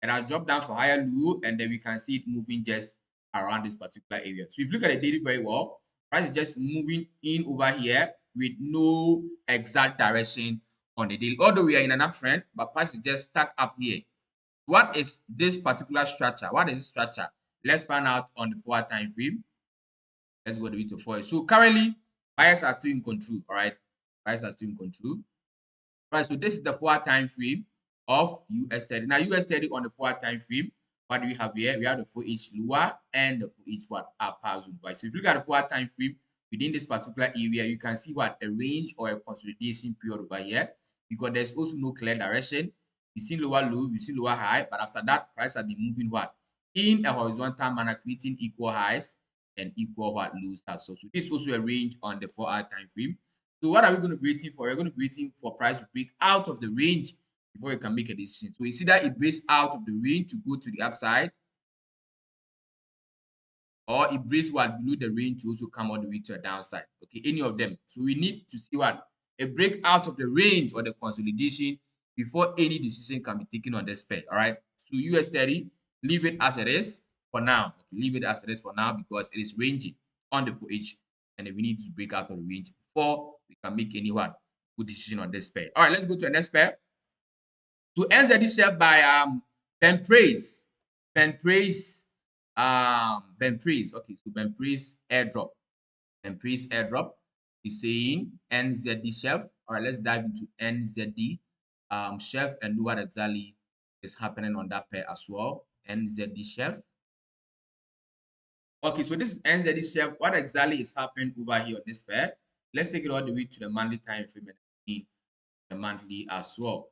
and I'll drop down for higher low, and then we can see it moving just around this particular area. So if you look at the daily very well, price is just moving in over here with no exact direction on the daily. Although we are in an uptrend, but price is just stuck up here. What is this particular structure? What is this structure? Let's find out on the 4-hour time frame. Let's go to it to 4. So currently, buyers are still in control. All right, buyers are still in control. All right, so this is the 4-hour time frame of US 30. Now, US 30 on the 4-hour time frame, what do we have here? We have the 4H lower and the 4H what? Upper zone. Right? So if you look at the 4-hour time frame within this particular area, you can see what? A range or a consolidation period over here, because there's also no clear direction. We see lower low, we see lower high, but after that, price has been moving what? In a horizontal manner, creating equal highs and equal what? Lows as well. So this is also a range on the 4-hour time frame. So what are we going to be waiting for? We're going to be waiting for price to break out of the range before you can make a decision. So you see that it breaks out of the range to go to the upside, or it breaks what below the range to also come all the way to the downside. Okay, any of them. So we need to see what a break out of the range or the consolidation before any decision can be taken on this pair. All right. So US30, leave it as it is for now. Okay, leave it as it is for now because it is ranging on the 4H, and we need to break out of the range before we can make any what good decision on this pair. All right, let's go to the next pair. To NZDCHF by Ben Praise. Ben Praise. Okay, so Ben Praise airdrop. Ben Praise airdrop is saying NZDCHF. All right, let's dive into NZD chef and do what exactly is happening on that pair as well. NZDCHF. Okay, so this is NZDCHF. What exactly is happening over here on this pair? Let's take it all the way to the monthly time frame and the monthly as well.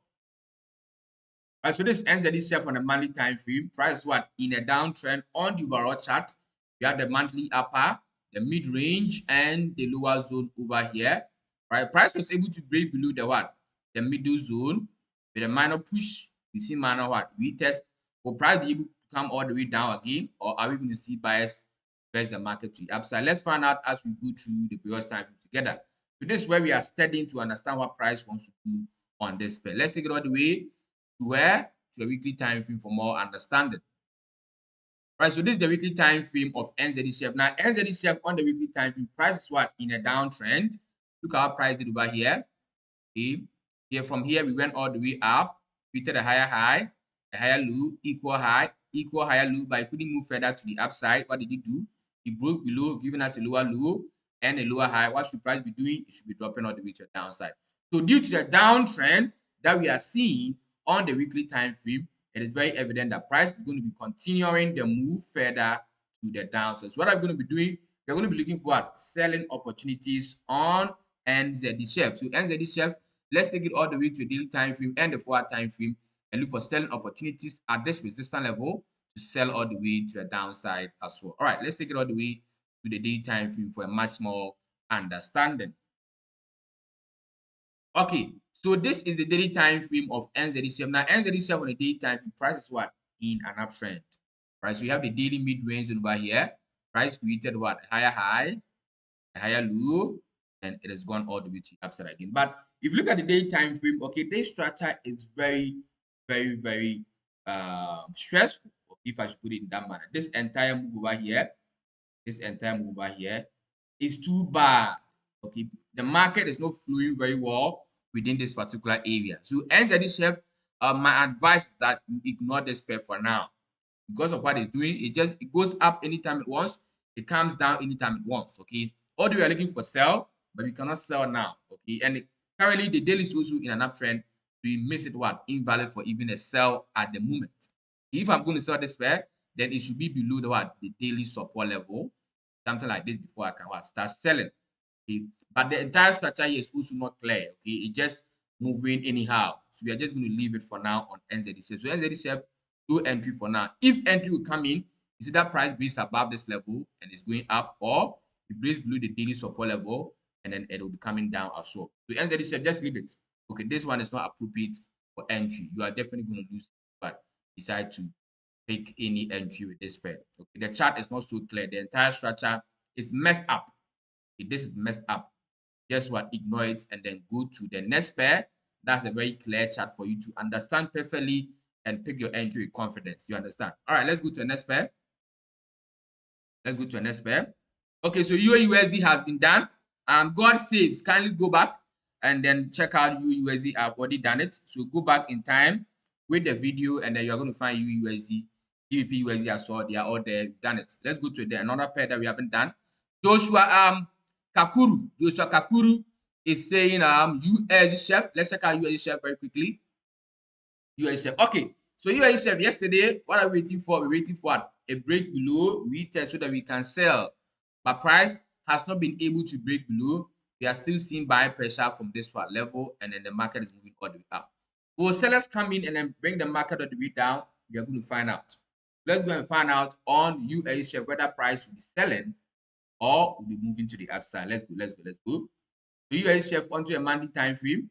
All right, so this NZDCHF on the monthly time frame. Price is what? In a downtrend on the overall chart. We have the monthly upper, the mid range, and the lower zone over here. All right, price was able to break below the what? The middle zone with a minor push. We see minor what? Retest. Will price be able to come all the way down again, or are we going to see bias versus the market to the upside? Let's find out as we go through the previous time frame together. So this is where we are studying to understand what price wants to do on this pair. Let's take it all the way to where? To the weekly time frame for more understanding. Right, so this is the weekly time frame of NZDCHF. Now, NZDCHF on the weekly time frame, price is what? In a downtrend. Look at our price did over here. Okay. Here from here, we went all the way up. We did a higher high, a higher low, equal higher low, but it couldn't move further to the upside. What did it do? It broke below, giving us a lower low and a lower high. What should price be doing? It should be dropping all the way to the downside. So due to the downtrend that we are seeing on the weekly time frame, it is very evident that price is going to be continuing the move further to the downside. So what I'm going to be doing, we're going to be looking for what? Selling opportunities on NZDCHF. So NZDCHF, let's take it all the way to the daily time frame and the 4-hour time frame and look for selling opportunities at this resistance level to sell all the way to the downside as well. All right, let's take it all the way to the daily time frame for a much more understanding. Okay, so this is the daily time frame of NZDCHF. Now, NZDCHF on the daily time frame, price is what? In an uptrend. Right, so we have the daily mid-range over here. Price created what? A higher high, a higher low, and it has gone all the way to the upside again. But if you look at the daily time frame, okay, this structure is very stressful, if I should put it in that manner. This entire move over here, is too bad. Okay, the market is not flowing very well within this particular area. So NZDCHF, my advice is that you ignore this pair for now because of what it's doing. It goes up anytime it wants, it comes down anytime it wants. Okay, although we are looking for sell, but we cannot sell now. Okay, and currently the daily is also in an uptrend, so you miss it what? Invalid for even a sell at the moment. If I'm going to sell this pair, then it should be below the what? The daily support level, something like this before I can what? Start selling. Okay, but the entire structure here is also not clear. Okay, it's just moving anyhow. So we are just going to leave it for now on NZDCHF. So NZDCHF, no entry for now. If entry will come in, you see that price breaks above this level and it's going up, or it breaks below the daily support level and then it will be coming down as well. So NZDCHF, just leave it. Okay, this one is not appropriate for entry. You are definitely going to lose, but decide to take any entry with this pair. Okay, the chart is not so clear. The entire structure is messed up. Okay, this is messed up. Guess what? Ignore it and then go to the next pair. That's a very clear chart for you to understand perfectly and pick your entry with confidence. You understand? All right, let's go to the next pair. Okay, so EURUSD has been done. God saves. Kindly go back and then check out EURUSD. I've already done it. So go back in time with the video and then you're going to find EURUSD, GBPUSD as well. They are all there. We've done it. Let's go to another pair that we haven't done. Joshua Kakuru is saying USDCHF. Let's check out USDCHF very quickly. USDCHF. Okay, so USDCHF yesterday, what are we waiting for? We're waiting for a break below retest so that we can sell. But price has not been able to break below. We are still seeing buy pressure from this one level, and then the market is moving all the way up. Will sellers come in and then bring the market all the way down? We are going to find out. Let's go and find out on USDCHF whether price will be selling or will be moving to the upside. Let's go. So USDCHF onto a monthly time frame.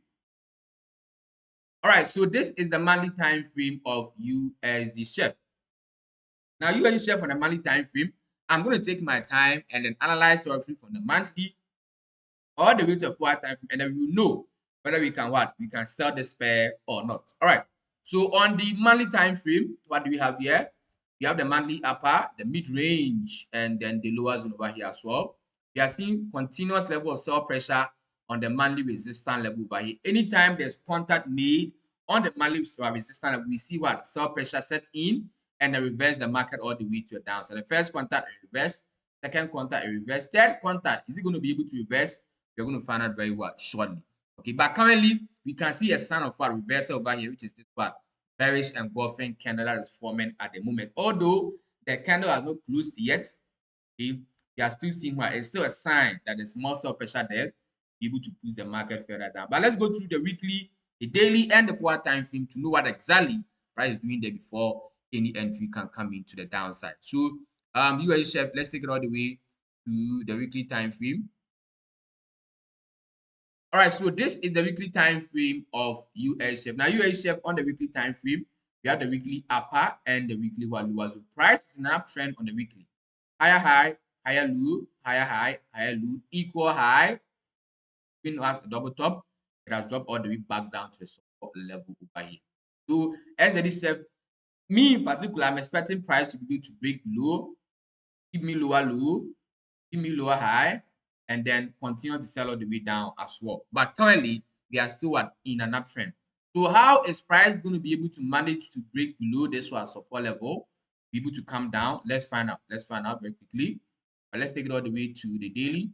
All right, so this is the monthly time frame of USDCHF. Now USDCHF on a monthly time frame, I'm going to take my time and then analyze directly from the monthly all the way to a 4-hour time frame, and then we will know whether we can what? We can sell this pair or not. All right. So on the monthly time frame, what do we have here? We have the monthly upper, the mid-range, and then the lower zone over here as well. We are seeing continuous level of sell pressure on the monthly resistance level over here. Anytime there's contact made on the monthly resistance level, we see what? Sell pressure sets in and then reverse the market all the way to a downside. The first contact is reversed, second contact is reversed, third contact, is it going to be able to reverse? You're going to find out very well shortly. Okay, but currently we can see a sign of what reversal over here, which is this part bearish engulfing candle that is forming at the moment. Although the candle has not closed yet, okay, you are still seeing what it's still a sign that there's more sell pressure there, be able to push the market further down. But let's go through the weekly, the daily, and the 4-hour time frame to know what exactly price is doing there before any entry can come into the downside. So USDCHF, let's take it all the way to the weekly time frame. All right, so this is the weekly time frame of USDCHF. Now, USDCHF on the weekly time frame, we have the weekly upper and the weekly lower. So price is an uptrend on the weekly. Higher high, higher low, higher high, higher low, equal high. Pin has a double top. It has dropped all the way back down to the support level over here. So NZDCHF, me in particular, I'm expecting price to be able to break below, give me lower low, give me lower high, and then continue to sell all the way down as well. But currently, we are still in an uptrend. So how is price going to be able to manage to break below this support level, be able to come down? Let's find out. Let's find out very quickly. But let's take it all the way to the daily.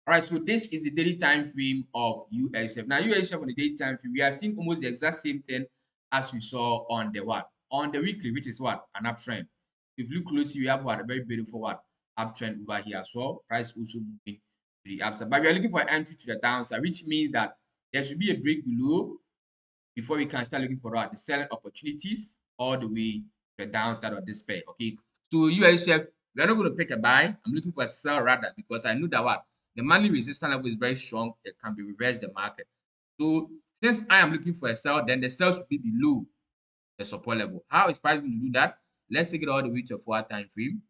All right, so this is the daily time frame of USDCHF. Now, USDCHF on the daily time frame, we are seeing almost the exact same thing as we saw on the what? On the weekly, which is what? An uptrend. If you look closely, we have what? A very beautiful what? Uptrend over here as well. Price also moving to the upside. But we are looking for an entry to the downside, which means that there should be a break below before we can start looking for what? The selling opportunities all the way to the downside of this pair. Okay. So USDCHF, we are not going to pick a buy. I'm looking for a sell rather, because I know that what? The monthly resistance level is very strong. It can be reversed the market. So since I am looking for a sell, then the sell should be below the support level. How is price going to do that? Let's take it all the way to a 4-hour time frame.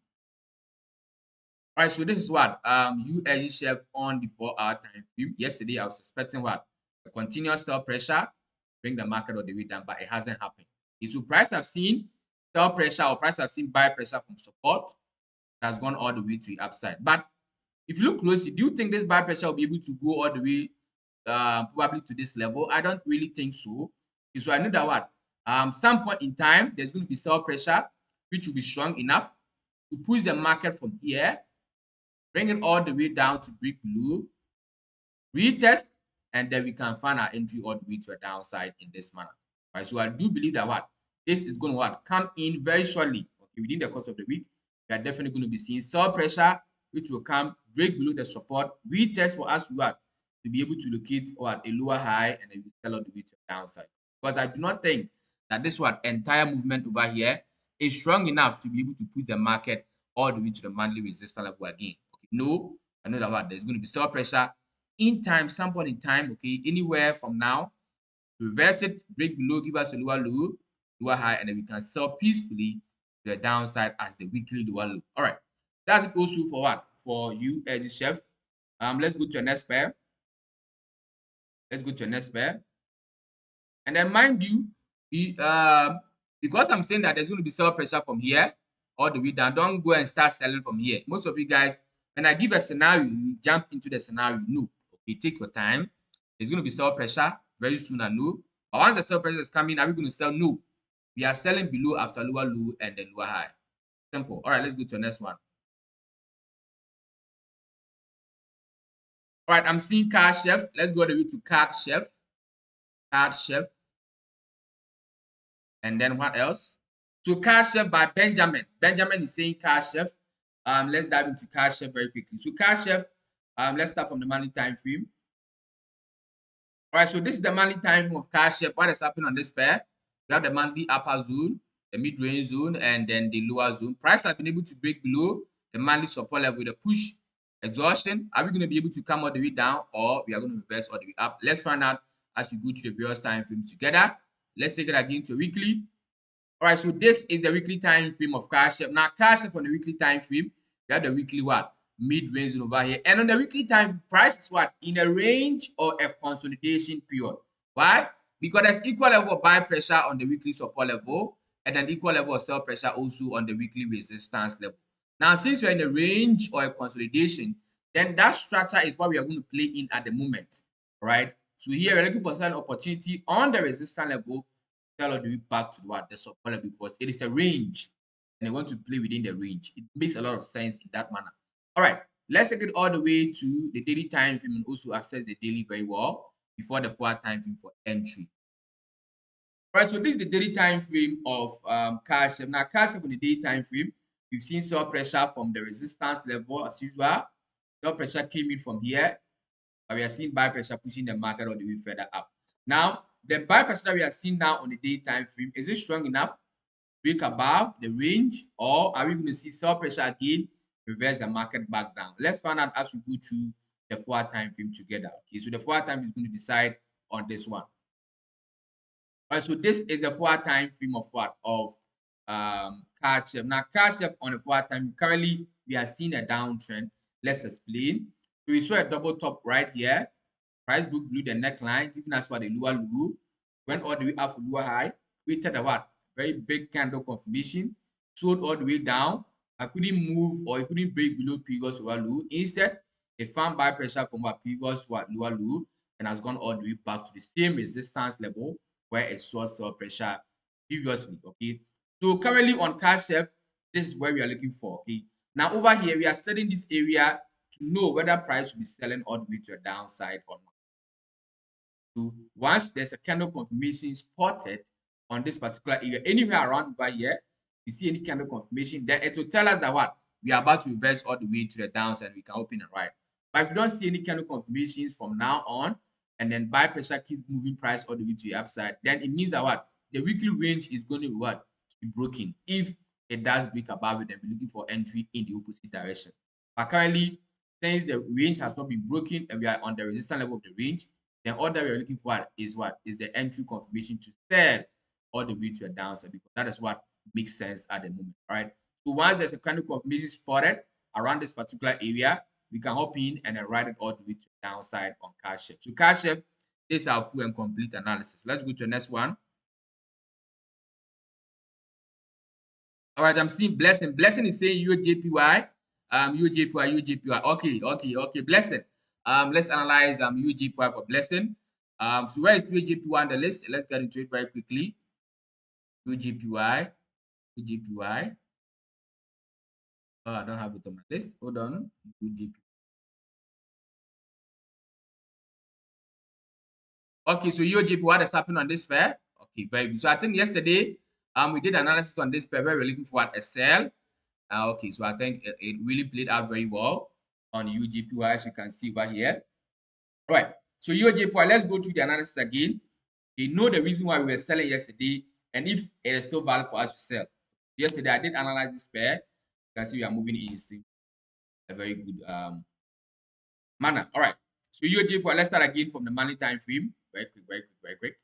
All right, so this is what USDCHF on the 4-hour time frame. Yesterday, I was expecting what? A continuous sell pressure, bring the market all the way down, but it hasn't happened. Okay, so price have seen sell pressure or price have seen buy pressure from support that's gone all the way to the upside. But if you look closely, do you think this buy pressure will be able to go all the way probably to this level? I don't really think so. Okay, so I know that what? Some point in time, there's going to be sell pressure, which will be strong enough to push the market from here, bring it all the way down to break below, retest, and then we can find our entry all the way to a downside in this manner. Right? So I do believe that what? This is going to what? Come in very shortly. Okay, within the course of the week, we are definitely going to be seeing sell pressure, which will come, break below the support, retest for us to what? To be able to locate what? A lower high, and then we sell all the way to the downside. Because I do not think that this entire movement over here is strong enough to be able to push the market all the way to the monthly resistance level again. Okay, no, I know that what? There's going to be sell pressure in time, some point in time, okay, anywhere from now, reverse it, break below, give us a lower low, lower high, and then we can sell peacefully to the downside as the weekly lower low. All right, that's it also for what? For USDCHF. Let's go to the next pair. Let's go to the next pair. And then mind you, because I'm saying that there's going to be sell pressure from here all the way down, don't go and start selling from here. Most of you guys, when I give a scenario, you jump into the scenario. No, okay, take your time. There's going to be sell pressure very soon, I know. But once the sell pressure is coming, are we going to sell? No. We are selling below after lower low and then lower high. Simple. All right, let's go to the next one. All right, I'm seeing CADCHF. Let's go the way to CADCHF. CADCHF. And then what else? So CADCHF by Benjamin. Benjamin is saying CADCHF. Let's dive into CADCHF very quickly. So CADCHF, let's start from the monthly time frame. All right, so this is the monthly time frame of CADCHF. What is happening on this pair? We have the monthly upper zone, the mid-range zone, and then the lower zone. Price has been able to break below the monthly support level with a push exhaustion. Are we going to be able to come all the way down, or we are going to reverse all the way up? Let's find out as we go through the various time frames together. Let's take it again to weekly. All right, so this is the weekly time frame of CADCHF. Now, CADCHF on the weekly time frame, we have the weekly what? Mid-range zone over here. And on the weekly time, price is what? In a range or a consolidation period. Why? Because there's equal level of buy pressure on the weekly support level and an equal level of sell pressure also on the weekly resistance level. Now, since we're in a range or a consolidation, then that structure is what we are going to play in at the moment. All right? So here we're looking for an opportunity on the resistance level, sell all the way back to what? The support level, because it is a range and they want to play within the range. It makes a lot of sense in that manner. All right, let's take it all the way to the daily time frame and also assess the daily very well before the forward time frame for entry. All right, so this is the daily time frame of CADCHF. Now, CADCHF on the daily time frame, we've seen sell pressure from the resistance level as usual. Sell pressure came in from here, but we are seeing buy pressure pushing the market all the way further up. Now, the buy pressure that we are seeing now on the daily time frame, is it strong enough? Break above the range, or are we going to see sell pressure again, reverse the market back down? Let's find out as we go through the forward time frame together. Okay, so the forward time is going to decide on this one. All right, so this is the forward time frame of what? Of CADCHF. Now, CADCHF on the forward time, currently we are seeing a downtrend. Let's explain. So we saw a double top right here. Price broke below the neckline, giving us what? The lower low. Went all the way up to lower high. Created a what? Very big candle confirmation. Sold all the way down. I couldn't move or it couldn't break below previous lower low. Instead, it found buy pressure from what? Previous what? Lower low, and has gone all the way back to the same resistance level where it saw sell pressure previously. Okay, so currently on CADCHF, this is where we are looking for. Okay, now over here we are studying this area to know whether price will be selling all the way to a downside or not. So once there's a candle confirmation spotted on this particular area, anywhere around over here, you see any candle confirmation, then it will tell us that what? We are about to reverse all the way to the downside. We can open it right. But if you don't see any candle confirmations from now on, and then buy pressure keeps moving price all the way to the upside, then it means that what? The weekly range is going to be what? To be broken. If it does break above it, then we're looking for entry in the opposite direction. But currently, since the range has not been broken and we are on the resistance level of the range, then all that we are looking for is what? Is the entry confirmation to sell all the way to a downside, because that is what makes sense at the moment. All right. So once there's a candle confirmation spotted around this particular area, we can hop in and then ride it all the way to the downside on CADCHF. So CADCHF is our full and complete analysis. Let's go to the next one. All right, I'm seeing Blessing. Blessing is saying USDCHF, USDCHF. Okay. Blessing. Let's analyze USDCHF for Blessing. So where is USDCHF on the list? Let's get into it very quickly. USDCHF. Oh, I don't have it on my list. Hold on. USDCHF. Okay, so USDCHF, what has happened on this pair? Okay, very good. So I think yesterday we did analysis on this pair where we're looking for a sell. Okay, so I think it really played out very well on USDCHF, as you can see over here. All right, so USDCHF, let's go through the analysis again. You know the reason why we were selling yesterday and if it is still valid for us to sell. Yesterday I did analyze this pair. You can see we are moving in a very good manner. All right, so USDCHF, let's start again from the monthly time frame. Very quick.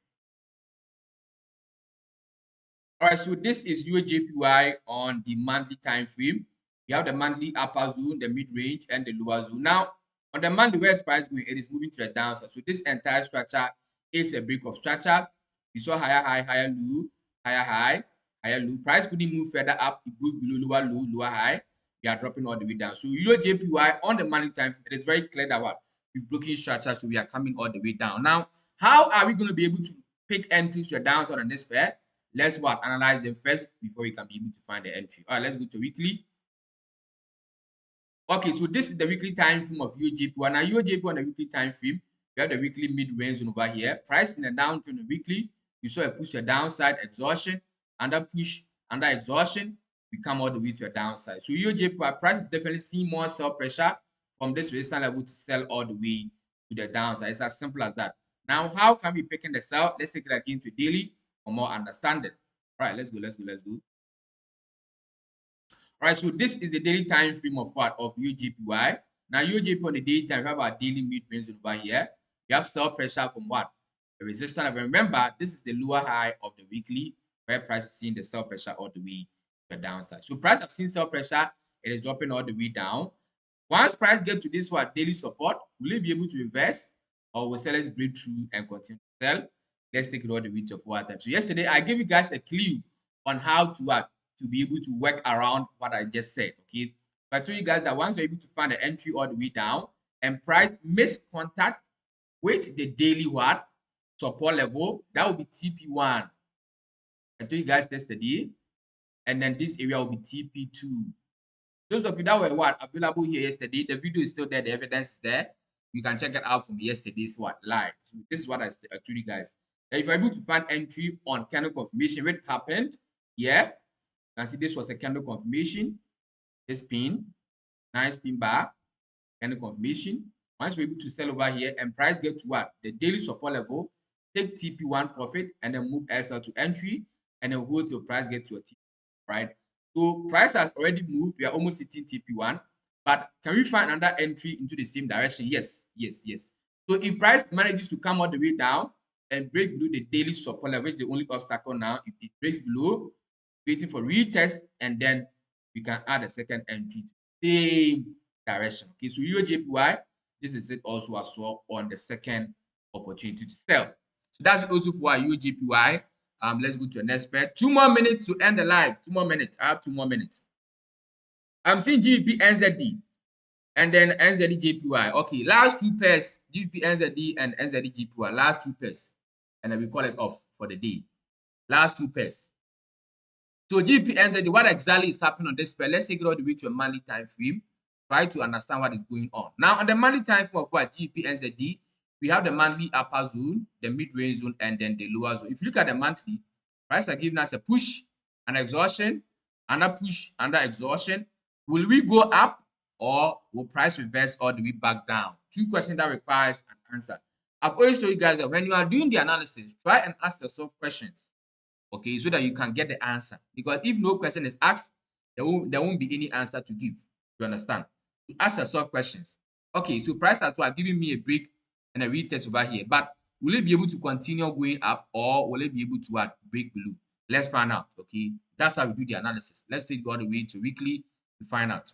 All right, so this is EURJPY on the monthly time frame. We have the monthly upper zone, the mid range, and the lower zone. Now, on the monthly where price going, it is moving to the downside. So this entire structure is a break of structure. We saw higher high, higher low, higher high, higher low. Price couldn't move further up. It broke below lower low, lower high. We are dropping all the way down. So EURJPY on the monthly time frame, it is very clear that what we've broken structure, so we are coming all the way down. Now, how are we going to be able to pick entries to the downside on this pair? Let's what analyze them first before we can be able to find the entry. All right, let's go to weekly. Okay, so this is the weekly time frame of EURJPY. Now, EURJPY on the weekly time frame, we have the weekly mid-range zone over here. Price in the downtrend on the weekly, you saw a push to the downside, exhaustion, under push, under exhaustion, we come all the way to a downside. So EURJPY price is definitely seeing more sell pressure from this resistance level to sell all the way to the downside. It's as simple as that. Now, how can we pick in the sell? Let's take it again to daily for more understanding. All right, let's go. All right, so this is the daily time frame of what? Of EURJPY. Now, EURJPY on the daily time, we have our daily mid-range over here. We have sell pressure from what? The resistance. Remember, this is the lower high of the weekly. where price is seeing the sell pressure all the way to the downside. So price have seen sell pressure, it is dropping all the way down. Once price gets to this one daily support, will it be able to reverse, or will sellers break through and continue to sell? Let's take it all the way to 4 time. So yesterday I gave you guys a clue on how to be able to work around what I just said. Okay, I told you guys that once you're able to find the entry all the way down and price makes contact with the daily what support level, that will be TP1. I told you guys yesterday, and then this area will be TP2. Those of you that were what available here yesterday, the video is still there, the evidence is there. You can check it out from yesterday's what live. So this is what I told you guys. If you're able to find entry on candle confirmation, what happened? Yeah, you can see this was a candle confirmation. This pin, nice pin bar, candle confirmation. Once you're able to sell over here and price get to what the daily support level, take TP1 profit and then move SL to entry and then hold till price get to a TP, right? So price has already moved. We are almost hitting TP1, but can we find another entry into the same direction? Yes, yes, yes. So if price manages to come all the way down and break below the daily support level, which is the only obstacle now. If it breaks below, waiting for retest, and then we can add a second entry to the same direction. Okay, so EURJPY, this is it also as well on the second opportunity to sell. So that's also for our EURJPY. Let's go to the next pair. 2 more minutes to end the live. 2 more minutes. I have 2 more minutes. I'm seeing GBPNZD and then NZDJPY. Okay, last 2 pairs, GBPNZD and NZDJPY. Last 2 pairs, and then we call it off for the day. Last 2 pairs. So GBPNZD, what exactly is happening on this pair? Let's take it all the way to a monthly time frame. Try to understand what is going on. Now, on the monthly time frame of what GBPNZD, we have the monthly upper zone, the mid-range zone, and then the lower zone. If you look at the monthly, price are giving us a push, an exhaustion, another push, under exhaustion. Will we go up or will price reverse all the way back down? 2 questions that requires an answer. I've always told you guys that when you are doing the analysis, try and ask yourself questions, okay, so that you can get the answer. Because if no question is asked, there won't be any answer to give. You understand? You ask yourself questions. Okay, so price as well giving me a break and a retest over here, but will it be able to continue going up or will it be able to break below? Let's find out. Okay, that's how we do the analysis. Let's take it all the way to weekly to find out.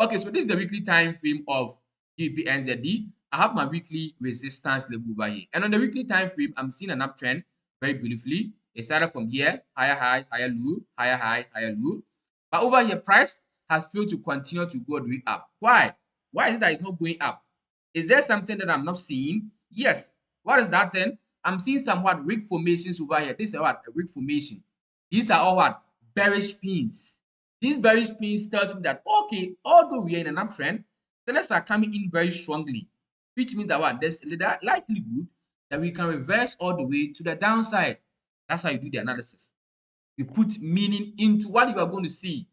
Okay, so this is the weekly time frame of GBPNZD. I have my weekly resistance level over here, and on the weekly time frame, I'm seeing an uptrend very beautifully. It started from here, higher high, higher low, higher high, higher low. But over here, price has failed to continue to go the way up. Why? Why is it that it's not going up? Is there something that I'm not seeing? Yes. What is that then? I'm seeing some what wick formations over here. This is what a wick formation. These are all what bearish pins. These bearish pins tells me that okay, although we are in an uptrend, sellers are coming in very strongly, which means that what there's the likelihood that we can reverse all the way to the downside. That's how you do the analysis. You put meaning into what you are going to see.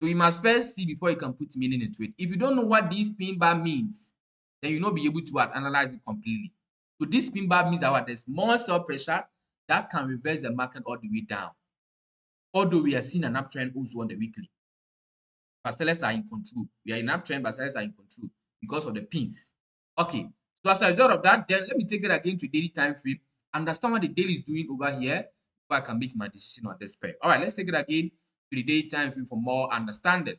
So you must first see before you can put meaning into it. If you don't know what this pin bar means, then you'll not be able to analyze it completely. So this pin bar means that there's more sell pressure that can reverse the market all the way down. Although we are seeing an uptrend also on the weekly. But sellers are in control. We are in uptrend, but sellers are in control because of the pins. Okay. So as a result of that, then let me take it again to daily time frame. Understand what the daily is doing over here before I can make my decision on this pair. All right, let's take it again to the daily time frame for more understanding.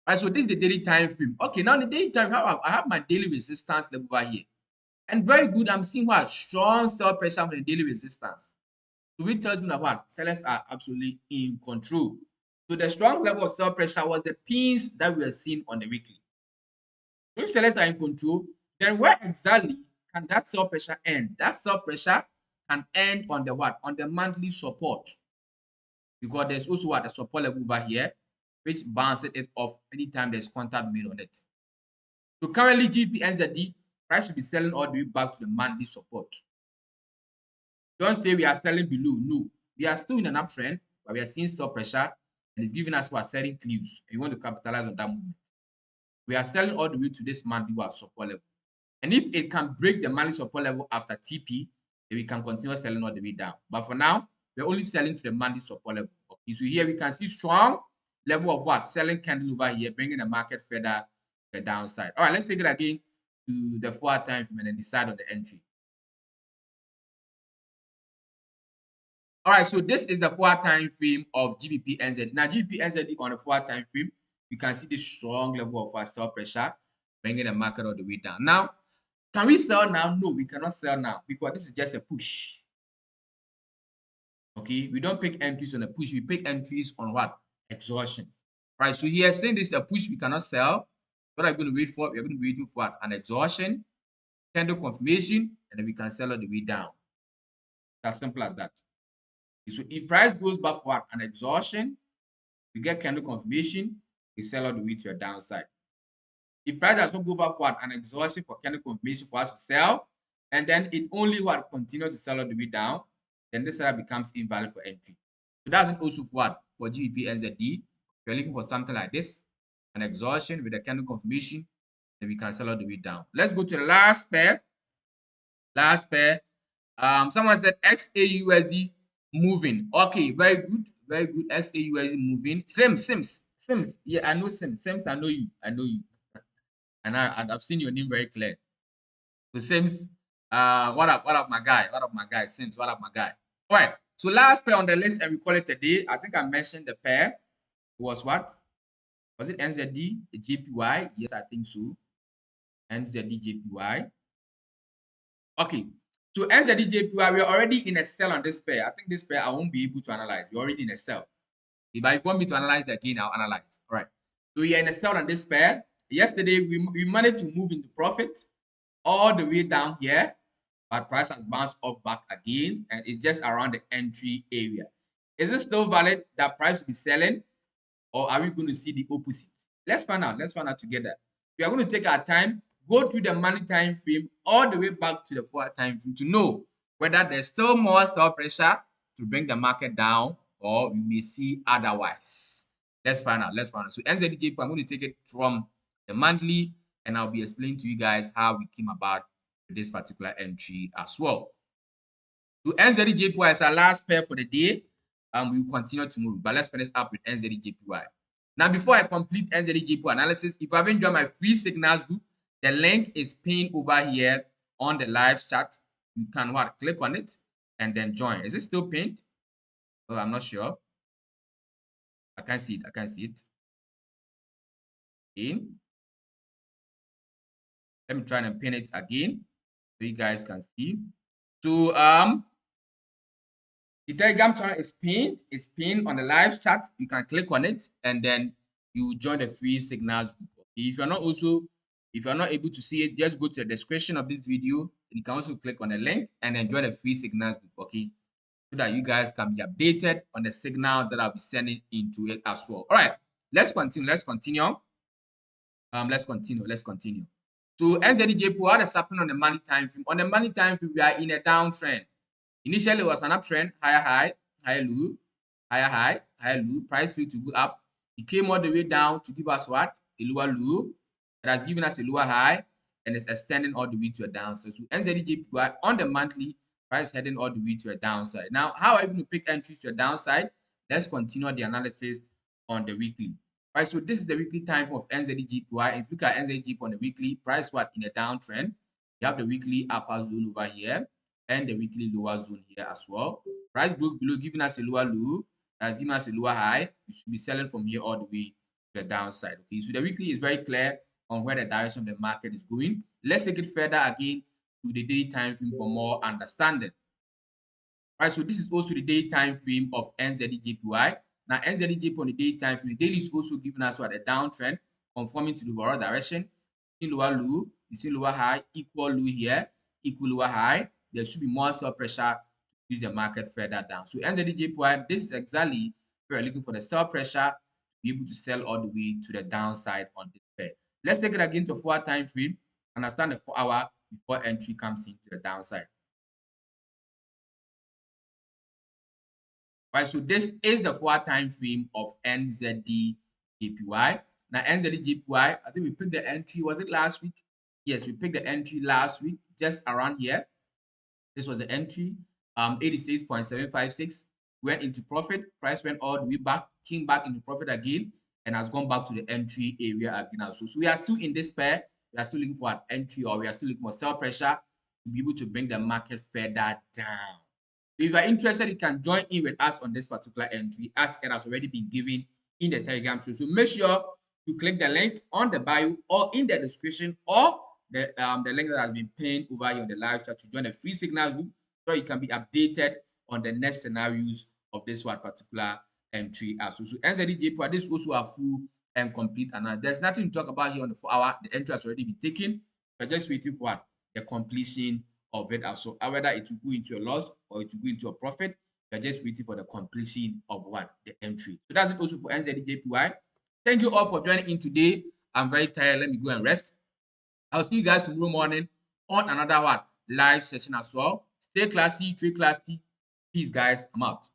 All right, so this is the daily time frame. Okay, now the daily time frame, I have my daily resistance level over here. And very good, I'm seeing what strong sell pressure on the daily resistance. So it tells me that what sellers are absolutely in control. So the strong level of sell pressure was the pins that we are seeing on the weekly. If sellers are in control, then where exactly can that sell pressure end? That sell pressure can end on the what? On the monthly support. Because there's also what a support level over here, which bounces it off anytime there's contact made on it. So currently GBPNZD price should be selling all the way back to the monthly support. Don't say we are selling below. No, we are still in an uptrend, but we are seeing sell pressure and it's giving us what selling clues. And we want to capitalize on that movement. We are selling all the way to this monthly support level. And if it can break the monthly support level after TP, then we can continue selling all the way down. But for now, we're only selling to the monthly support level. Okay, so here we can see strong level of what? Selling candle over here, bringing the market further to the downside. All right, let's take it again to the 4 time frame and then decide on the entry. All right, so this is the 4 time frame of GBPNZD. Now, GBPNZD on the 4 time frame, you can see this strong level of sell pressure bringing the market all the way down. Now, can we sell now? No, we cannot sell now because this is just a push. Okay, we don't pick entries on a push, we pick entries on what? Exhaustions. Right, so here saying this is a push we cannot sell. What are we going to wait for? We're going to be waiting for what? An exhaustion, candle confirmation, and then we can sell all the way down. As simple as that. So if price goes back for what? An exhaustion, we get candle confirmation, we sell all the way to a downside. If price does not go back for what? An exhaustion for candle confirmation for us to sell, and then it only what continues to sell all the way down, then this setup becomes invalid for entry. So that's it also for what? For GBPNZD. If you're looking for something like this, an exhaustion with a candle confirmation, then we can sell all the way down. Let's go to the last pair. Last pair. Someone said XAUUSD moving. Okay, very good. Very good. XAUUSD moving. Sims. Yeah, I know Sims. Sims, I know you. And I've seen your name very clear. So Sims, what up, my guy? What up, my guy? Sims, what up, my guy? All right. So last pair on the list, and we call it today. I think I mentioned the pair. It was what? Was it NZDJPY? Yes, I think so. NZDJPY. Okay. So NZDJPY, we're already in a sell on this pair. I think this pair I won't be able to analyze. We're already in a sell. If you want me to analyze that again, I'll analyze. All right. So we are in a sell on this pair. Yesterday, we managed to move into profit all the way down here, but price has bounced off back again, and it's just around the entry area. Is it still valid that price will be selling, or are we going to see the opposite? Let's find out. Let's find out together. We are going to take our time, go through the money time frame all the way back to the 4 time frame to know whether there's still more sell pressure to bring the market down, or we may see otherwise. Let's find out. Let's find out. So NZDJPY, I'm going to take it from the monthly, and I'll be explaining to you guys how we came about with this particular entry as well. So NZDJPY is our last pair for the day, and we will continue to move. But let's finish up with NZDJPY. Now, before I complete NZDJPY analysis, if you haven't joined my free signals group, the link is pinned over here on the live chat. You can what? Click on it and then join. Is it still pinned? Oh, I'm not sure. I can't see it. I can't see it. In. Let me try and pin it again so you guys can see. So the Telegram channel is pinned. It's pinned on the live chat. You can click on it and then you join the free signals group. If you're not able to see it, just go to the description of this video. You can also click on the link and then join the free signals group, okay? So that you guys can be updated on the signal that I'll be sending into it as well. All right, let's continue. Let's continue. Let's continue. So NZDJPY, what is happening on the money time frame? On the money time frame, we are in a downtrend. Initially, it was an uptrend, higher high, higher low, higher high, higher low. Price free to go up. It came all the way down to give us what? A lower low. It has given us a lower high, and it's extending all the way to a downside. So NZDJPY on the monthly, price heading all the way to a downside. Now, how are you going to pick entries to a downside? Let's continue the analysis on the weekly. Right, so this is the weekly time of NZDJPY. If you look at NZDJPY on the weekly, price what? In a downtrend. You have the weekly upper zone over here and the weekly lower zone here as well. Price broke below, giving us a lower low. That's giving us a lower high. We should be selling from here all the way to the downside. Okay, so the weekly is very clear on where the direction of the market is going. Let's take it further again to the daily time frame for more understanding. Right, so this is also the day time frame of NZDJPY. Now, NZDJPY on the day time frame, the daily is also giving us what? A downtrend, conforming to the overall direction. You see lower low, you see lower high, equal low here, equal lower high. There should be more sell pressure to push the market further down. So NZDJPY, this is exactly where we're looking for the sell pressure to be able to sell all the way to the downside on this pair. Let's take it again to 4 time frame, understand the 4 hour before entry comes into the downside. Right, so this is the 4 time frame of NZDJPY. Now, NZDJPY, I think we picked the entry, was it last week? Yes, we picked the entry last week, just around here. This was the entry, 86.756. Went into profit, price went all the way back, came back into profit again, and has gone back to the entry area again also. So we are still in this pair. We are still looking for an entry, or we are still looking for sell pressure to be able to bring the market further down. If you are interested, you can join in with us on this particular entry as it has already been given in the Telegram channel. So make sure to click the link on the bio or in the description or the link that has been pinned over here on the live chat to join the free signals group so you can be updated on the next scenarios of this one particular entry as well. So NZDJPY, this is also a full and complete analysis. There's nothing to talk about here on the 4 hour. The entry has already been taken. We're just waiting for what? The completion of it as well. Whether it will go into a loss or it will go into a profit, we're just waiting for the completion of what? The entry. So that's it also for NZDJPY. Thank you all for joining in today. I'm very tired. Let me go and rest. I'll see you guys tomorrow morning on another one live session as well. Stay classy, trade classy. Peace, guys. I'm out.